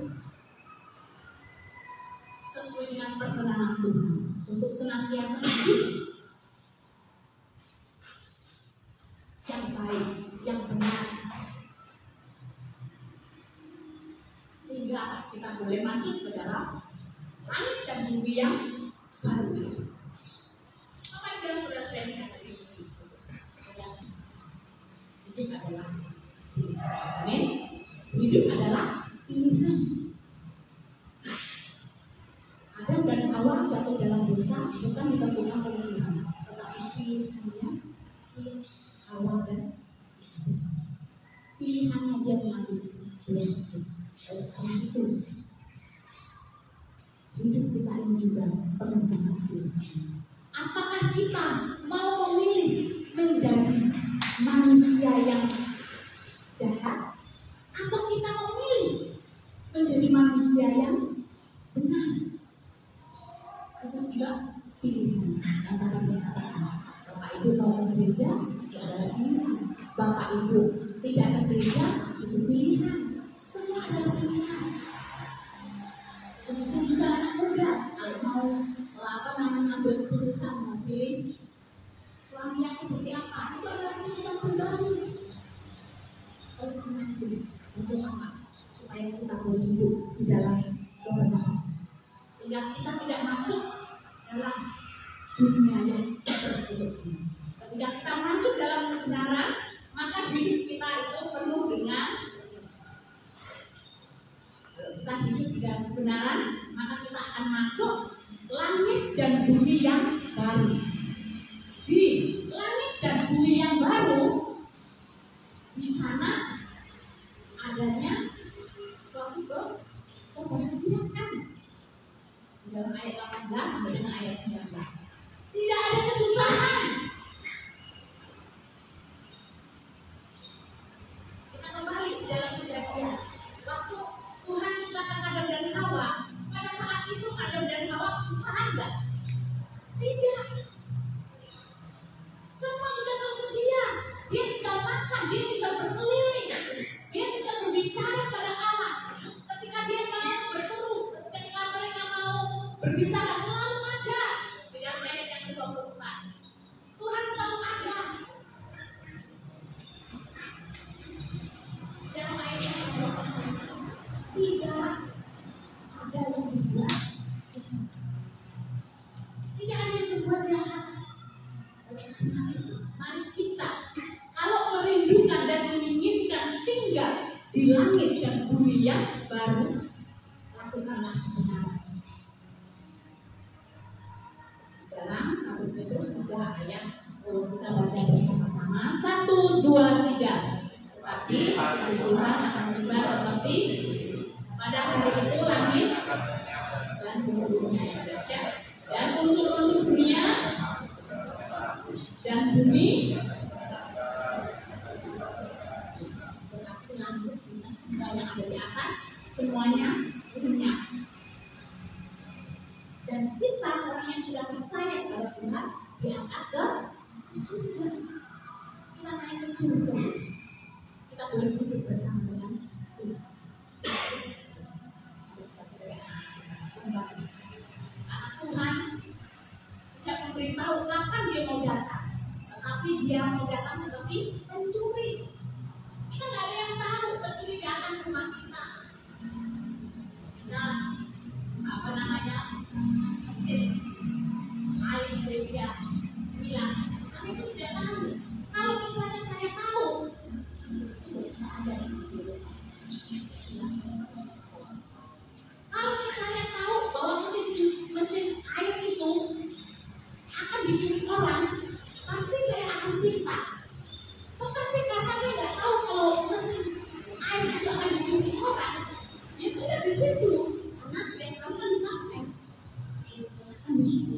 S3: sesuai dengan perkenan Tuhan untuk senantiasa hidup yang baik, yang benar, sehingga kita boleh masuk ke dalam langit dan bumi yang baru. Bapak Ibu dan saudara-saudara yang dikasihi Tuhan, hidup adalah pilihan. Amin. Hidup adalah pilihan. Adam dan Hawa jatuh dalam dosa bukan ditentukan oleh Tuhan, tetapi pilihannya si Hawa dan si Adam. Pilihannya dia mengambil belum itu. Oleh karena itu hidup kita ini juga penuh dengan pilihan. Apakah kita mau memilih menjadi manusia yang jahat, atau kita memilih menjadi manusia yang benar? Itu juga pilihan. Yang tadi saya katakan, Bapak Ibu mau ke gereja itu adalah pilihan. Bapak Ibu, tidak ada gereja, itu pilihan. Semua ada pilihan. Begitu juga anak muda, kalau mau mengambil keputusan, memilih suami yang seperti apa, itu adalah keputusan pribadi. Oleh karena itu, untuk apa? Supaya kita boleh hidup di dalam kebenaran, sehingga kita tidak masuk dalam dunia yang tertutup ini. Ketika kita masuk dalam kebenaran, maka hidup kita itu penuh dengan, kalau kita hidup di dalam kebenaran, maka kita akan masuk langit dan bumi yang baru. Di langit dan bumi yang baru, di sana adanya suatu kebahagiaan. Di dalam ayat 18 sampai dengan ayat 19. Tidak ada kesusahan. Kita kembali di dalam Kejadian. Waktu Tuhan menciptakan Adam dan Hawa, pada saat itu Adam dan Hawa kesusahan enggak? Tidak. Semua sudah tersedia. Dia tinggal makan, dia tinggal berkeliling, dia tinggal berbicara pada Allah. Ketika dia mau berseru, ketika mereka mau berbicara, selalu ada. Di dalam ayat yang ke-24, Tuhan selalu ada. Dalam ayat yang ke-24, tidak ada yang berbuat jahat. Tidak ada yang berbuat jahat. Mari kita, kalau merindukan dan menginginkan tinggal di langit dan bumi yang baru, lakukanlah kebenaran. Dalam 1 Petrus 3 ayat 10 kita baca bersama-sama. 1, 2, 3. Tetapi hari Tuhan akan tiba seperti pada hari itu langit dan bumi yang dahsyat dan unsur-unsur dunia dan bumi. Berarti langit dan semua yang ada di atas semuanya lenyap. Dan kita orang yang sudah percaya kepada Tuhan diangkat ke surga. Kita naik ke surga. Kita boleh hidup bersama dengan Tuhan. Anak Tuhan tidak memberitahu kapan dia mau datang, tetapi dia mau datang seperti pencuri. Kita nggak ada yang tahu pencuri datang ke rumah kita. Nah, mesin air gereja hilang, kami itu tidak tahu. Kalau misalnya saya tahu, kalau misalnya tahu bahwa mesin air itu akan dicuri orang, pasti saya akan simpan. Tetapi karena saya nggak tahu kalau mesin air itu akan dicuri orang, ya sudah di situ. Karena supaya kamu kan dipakai, kan di situ.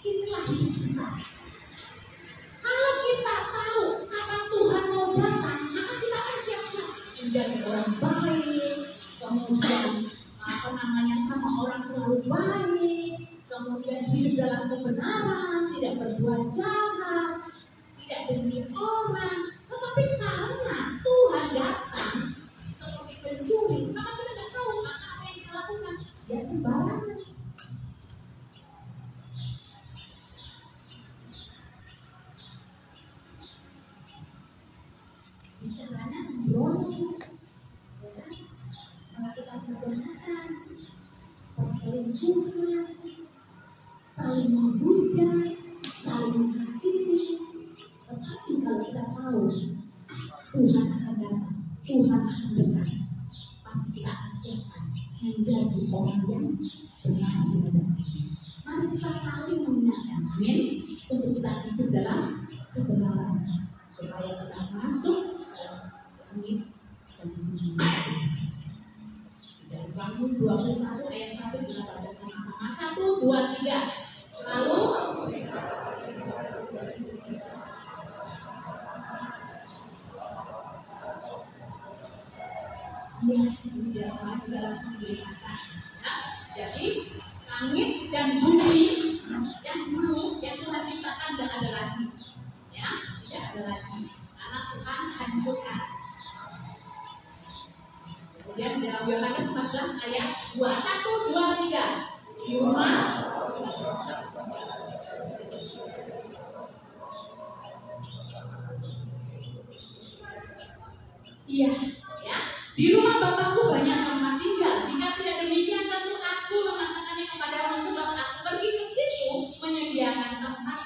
S3: Inilah hidup kita. Kalau kita tahu kapan Tuhan mau datang, maka kita akan siap-siap menjadi orang baik, kemudian sama orang selalu baik, kemudian hidup dalam kebenaran, tidak berbuat jahat, tidak benci orang. Tetapi karena Tuhan datang seperti pencuri, maka kita tidak tahu apa yang kita lakukan. Ya sembarangan. Bicaranya sembrono, melakukan kejahatan, perselingkuhan, saling menghujat, saling menghakimi. Tetapi kalau kita tahu Tuhan akan datang, Tuhan akan dekat, pasti kita akan siapkan menjadi orang yang benar di hadapan. Mari kita saling mengingatkan, amin, untuk kita hidup dalam kebenaran, supaya kita masuk dalam langit dan bumi. Dari Bangun 21 ayat 1 kita baca sama-sama. 1, 2, 3. Lalu ya, ini dalam penglihatan. Jadi langit dan bumi yang dulu yang Tuhan ciptakan tidak ada lagi, ya, tidak ada lagi. Karena Tuhan Yohanes 14 ayat 2. 1, 2, 3. Yuma. Iya, ya. Di rumah Bapakku banyak tempat tinggal. Jika tidak demikian, tentu aku mengatakannya kepadamu, sebab aku pergi ke situ menyediakan tempat.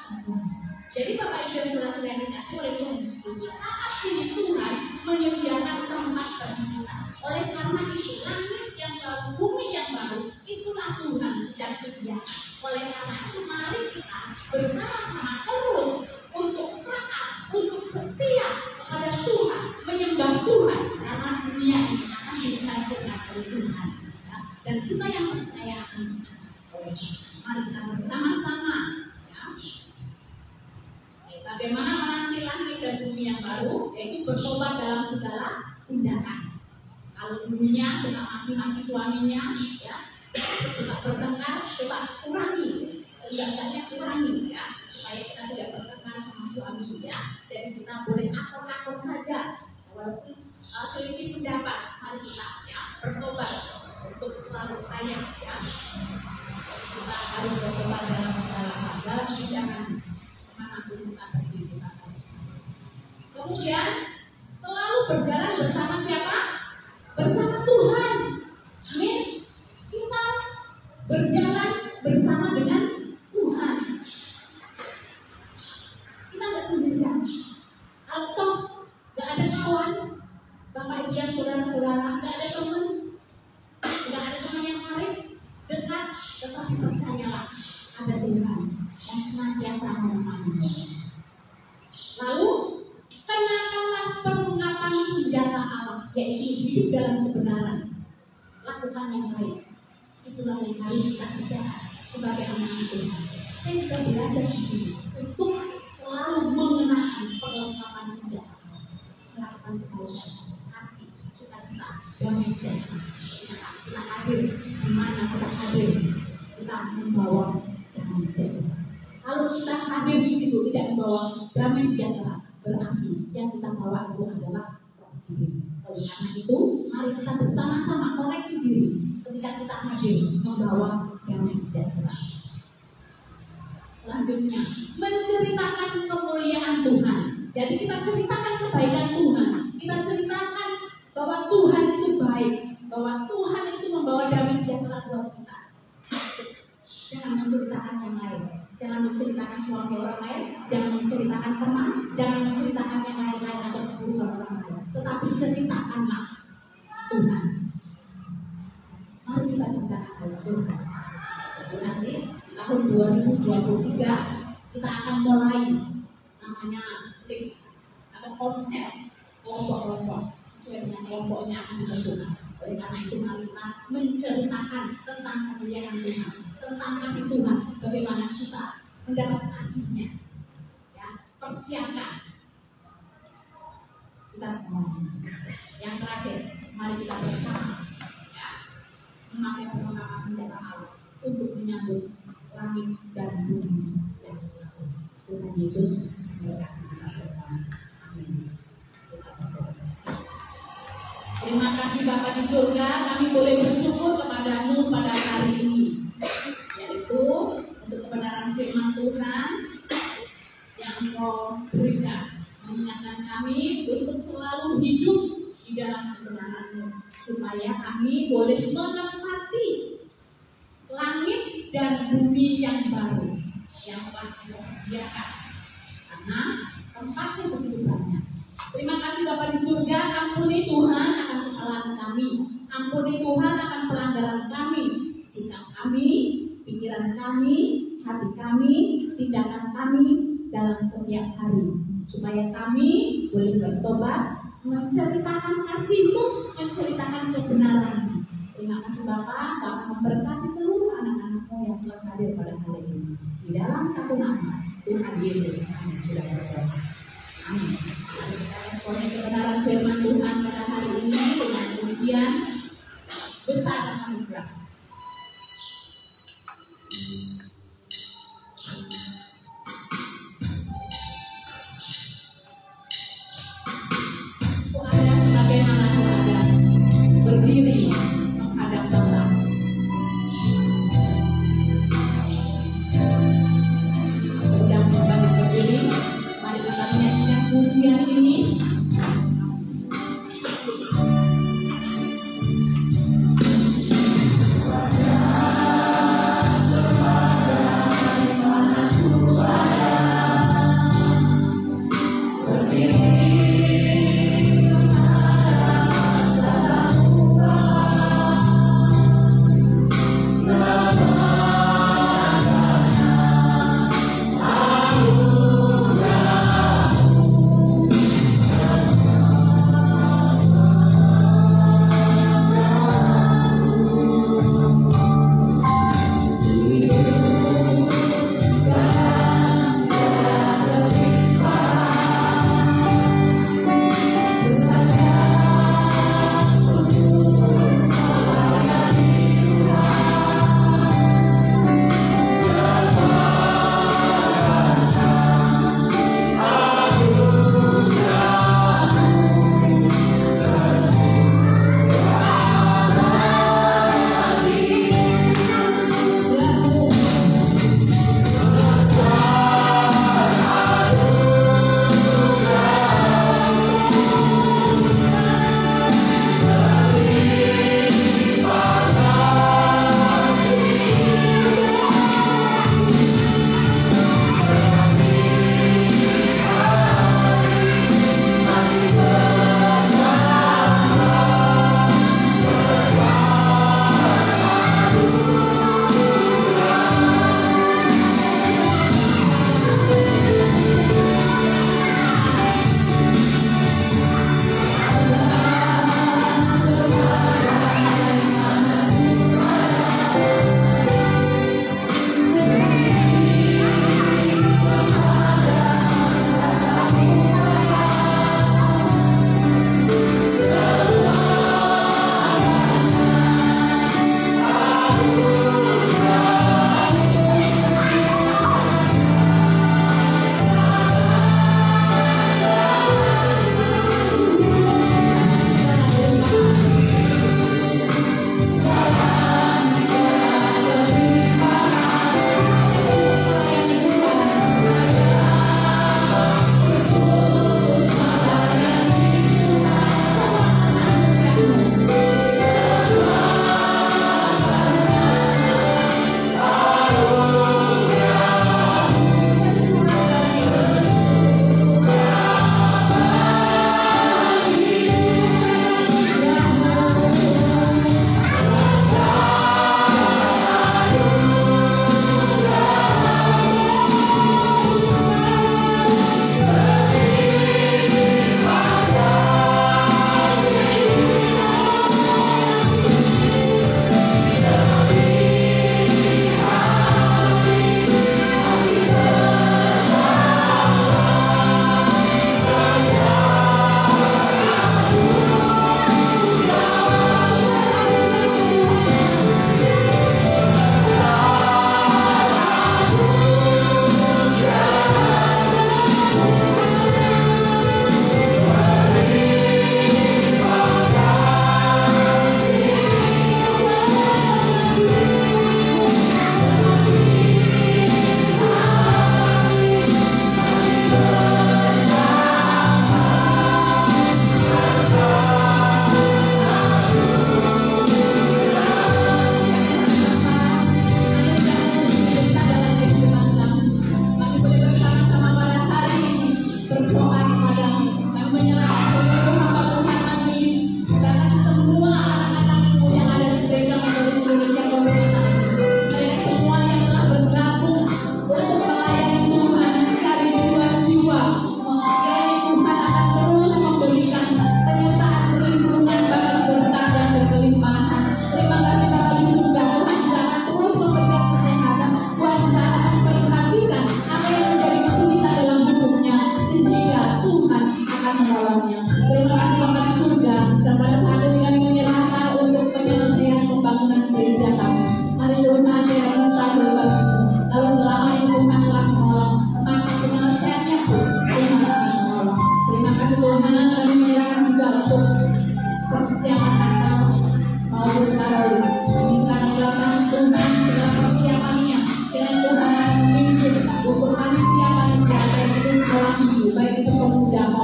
S3: Jadi Bapak Ibu dan saudara-saudara yang dikasih oleh Tuhan Yesus, saat ini Tuhan menyediakan tempat bagi kita. Oleh karena itu, langit yang baru, bumi yang baru, itulah Tuhan sedang sediakan. Oleh karena itu, mari kita bersama-sama terus untuk taat, untuk setia kepada Tuhan, menyembah Tuhan, karena dunia ini akan dihancurkan oleh Tuhan. Ya. Dan kita yang percaya akan Tuhan. Mari kita bersama-sama. Ya. Bagaimana menanti langit dan bumi yang baru, yaitu bertobat dalam segala tindakan. Kalau dulunya suka maki-maki suaminya, ya, suka bertengkar, coba kurangi, seenggaknya kurangi, ya, supaya kita tidak bertengkar sama suami, ya. Jadi kita boleh akor-akor saja, walaupun selisih pendapat, mari kita, ya, bertobat untuk selalu sayang, ya. Kita harus bertobat dalam segala hal, dalam tindakan manapun kita pergi, kita harus. Kemudian selalu berjalan bersama siapa? Bersama Tuhan. Amin. Kita berjalan bersama dengan Tuhan. Kita nggak sendirian. Kalau toh nggak ada kawan, Bapak Ibu dan saudara-saudara, nggak ada teman, nggak ada teman yang karib, dekat, tetapi percayalah ada Tuhan yang senantiasa menemani. Lalu kenakanlah perlengkapan senjata Allah, yaitu hidup dalam kebenaran, lakukan yang baik. Itulah yang harus kita kerjakan sebagai anak Tuhan. Saya juga belajar di sini untuk selalu mengenakan perlengkapan senjata Allah, melakukan kebaikan, kasih, sukacita, damai sejahtera. Kita hadir di mana kita hadir, kita membawa damai sejahtera. Kalau kita hadir di situ tidak membawa damai sejahtera, berarti yang kita bawa itu adalah roh iblis. Oleh karena itu, mari kita bersama-sama koreksi diri ketika kita hadir membawa damai sejahtera. Selanjutnya, menceritakan kemuliaan Tuhan. Jadi kita ceritakan kebaikan Tuhan. Kita ceritakan bahwa Tuhan itu baik, bahwa Tuhan itu membawa damai sejahtera buat kita. Jangan menceritakan yang lain. Jangan menceritakan suami orang lain, jangan menceritakan teman, jangan menceritakan yang lain-lain atau keburukan orang lain. Tetapi ceritakanlah Tuhan. Mari kita ceritakan kepada Tuhan. Jadi nanti tahun 2023 kita akan mulai namanya klik atau konsep kelompok-kelompok sesuai dengan kelompoknya akan dibentuk. Oleh karena itu mari kita menceritakan tentang kemuliaan Tuhan, tentang kasih Tuhan, bagaimana kita mendapat kasih-Nya. Ya, persiapkan kita semua. Yang terakhir, mari kita bersama, ya, memakai perlengkapan senjata Allah untuk menyambut langit dan bumi yang baru. Tuhan Yesus memberkati kita semua. Amin. Terima kasih Bapa di surga, kami boleh bersyukur kepadamu pada hari ini, yaitu untuk kebenaran firman Tuhan yang Engkau berikan, mengingatkan kami untuk selalu hidup di dalam kebenaran-Mu, supaya kami boleh menempati langit dan bumi yang baru yang telah Engkau sediakan, karena tempatnya begitu banyak. Terima kasih Bapa di surga, ampuni Tuhan akan kesalahan kami, ampuni Tuhan akan pelanggaran kami, sikap kami, pikiran kami, hati kami, tindakan kami dalam setiap hari, supaya kami boleh bertobat, menceritakan kasih-Mu, menceritakan kebenaran-Mu. Terima kasih Bapa, Bapa memberkati seluruh anak-anak-Mu yang telah hadir pada hari ini. Di dalam satu nama Tuhan Yesus kami sudah berdoa. Amin. Oleh kebenaran firman Tuhan pada hari ini dengan demikian besar anugerah. Ada sebagaimana keadaan berdiri. berdiri menghadap Tuhan. Sudah kembali berdiri, mari kita menyanyikan pujian ini.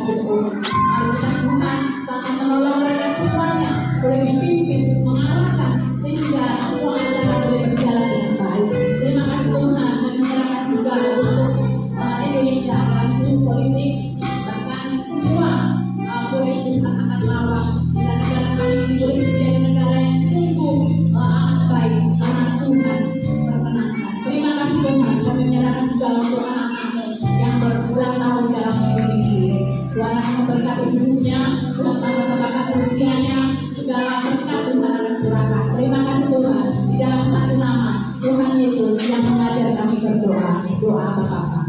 S3: berdoa. Marilah Tuhan akan menolong mereka semuanya, boleh dipimpin, mengarahkan sehingga semua acara boleh berjalan dengan baik. Terima kasih Tuhan, dan menyerahkan juga untuk Indonesia dalam seluruh politik, bahkan semua boleh Tuhan akan lawan. Bila negara kami ini boleh menjadi negara yang sungguh amat baik, karena Tuhan berkenankan. Terima kasih Tuhan, kami menyerahkan juga untuk anak-anak yang berulang tahun dalam memiliki. Tuhan akan memberkati hidupnya, Tuhan akan memberkati usianya, segala berkat Tuhan akan curahkan. Terima kasih Tuhan, di dalam satu nama Tuhan Yesus yang mengajar kami berdoa. Doa Bapa.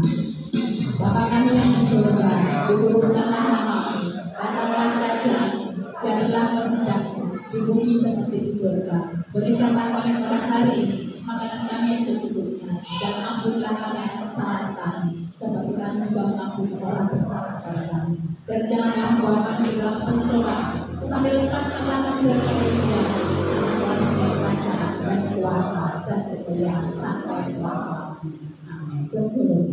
S3: Bapa kami yang di surga, dikuduskanlah namamu, datanglah kerajaan-Mu, jadilah kehendakmu di bumi seperti di surga. Berikanlah kami pada hari ini makanan kami yang secukupnya, dan ampunilah kami atas kesalahan kami, seperti kami juga mengampuni orang bersalah kepada kami. Dan janganlah membawa kami dalam pencobaan, tetapi lepaskanlah kami dari kemuliaan, karena kerajaan dan kuasa dan kemuliaan sampai selamanya. Amin. Bersyukur.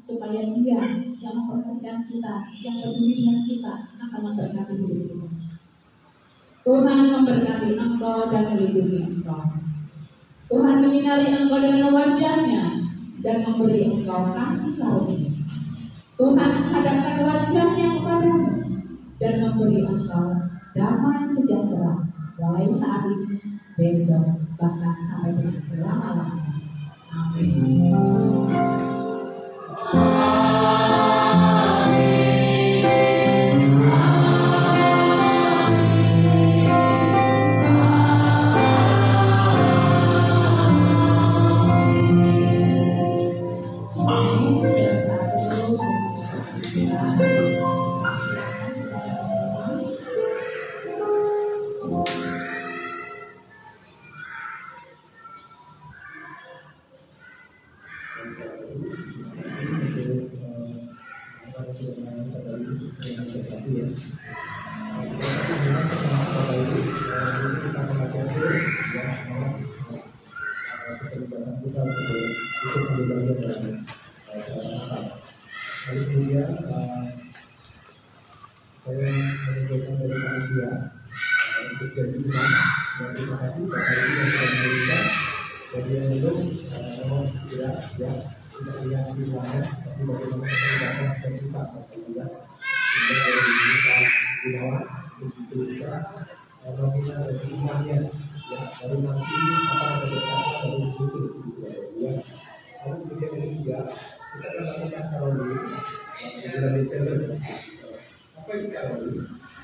S3: Supaya Dia yang memperhatikan kita, yang peduli dengan kita, akan memberkati hidup kita. Tuhan memberkati engkau dan melindungi engkau. Tuhan menyinari engkau dengan wajah-Nya dan memberi engkau kasih karunia. Tuhan menghadapkan wajah-Nya kepadamu dan memberi engkau damai sejahtera, mulai saat ini, besok, bahkan sampai dengan selama-lamanya. Amin.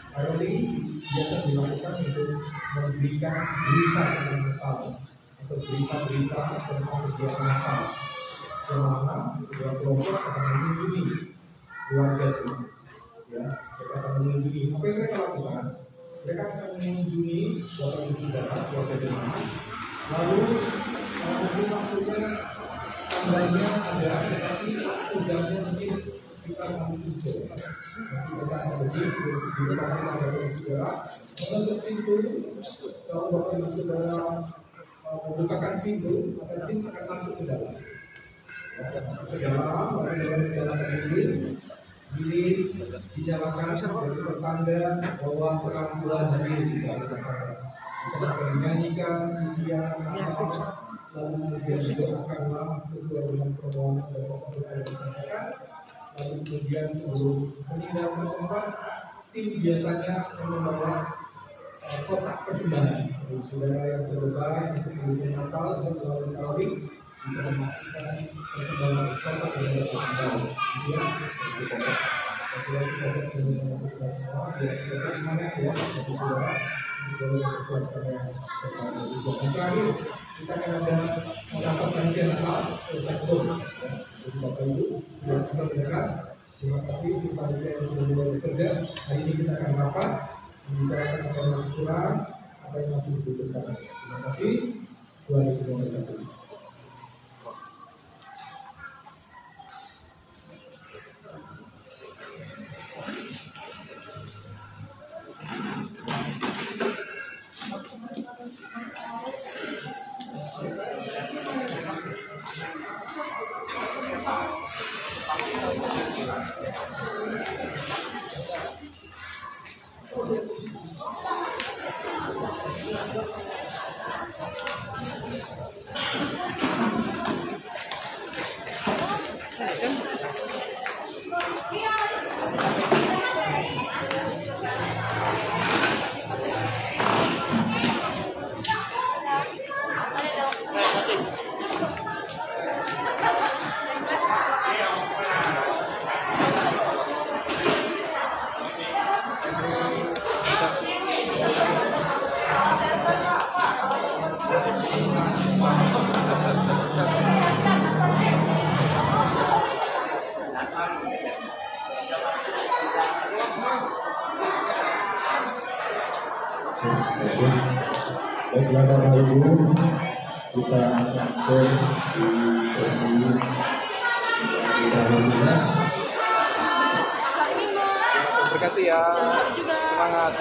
S4: Karoli biasa dilakukan untuk memberikan berita tentang Natal atau berita-berita tentang kegiatan Natal. Selama sebuah kelompok akan mengunjungi keluarga jemaat, ya, mereka akan mengunjungi. Apa yang mereka lakukan? Mereka akan mengunjungi keluarga saudara, keluarga jemaat. Lalu mungkin waktunya tanggalnya ada, tetapi jamnya mungkin kita sambil itu. Kita akan pergi di depan keluarga saudara. Menutup pintu, kalau bapak ibu saudara membukakan pintu, maka tim akan masuk ke dalam. Masuk ke dalam, menyalakan lilin dinyalakan sebagai pertanda bahwa terang bulan hari juga bisa dinyanyikan, pujian, lalu kemudian didoakanlah sesuai dengan permohonan dan doa yang disampaikan. Lalu kemudian sebelum meninggalkan tempat, tim biasanya membawa kotak persembahan. Saudara yang terbaik untuk kebutuhan Natal untuk melalui bisa memastikan perkembangan kontak dengan perkembangan dia lebih pokok. Satu lagi pokok dengan kita semua, biar kita semangat ya, satu saudara boleh mempersiapkannya bersama juga. Dan terakhir kita akan ada mendapat kajian alat sektor. Jadi Bapak Ibu sudah kita mendengar. Terima kasih kita yang sudah mulai bekerja. Hari ini kita akan rapat membicarakan apa yang masih kurang, apa yang masih dibutuhkan. Terima kasih. Tuhan Yesus memberkati. Baiklah Bapak Ibu, kita akan di sesi berikutnya.
S5: Berkati ya, semangat.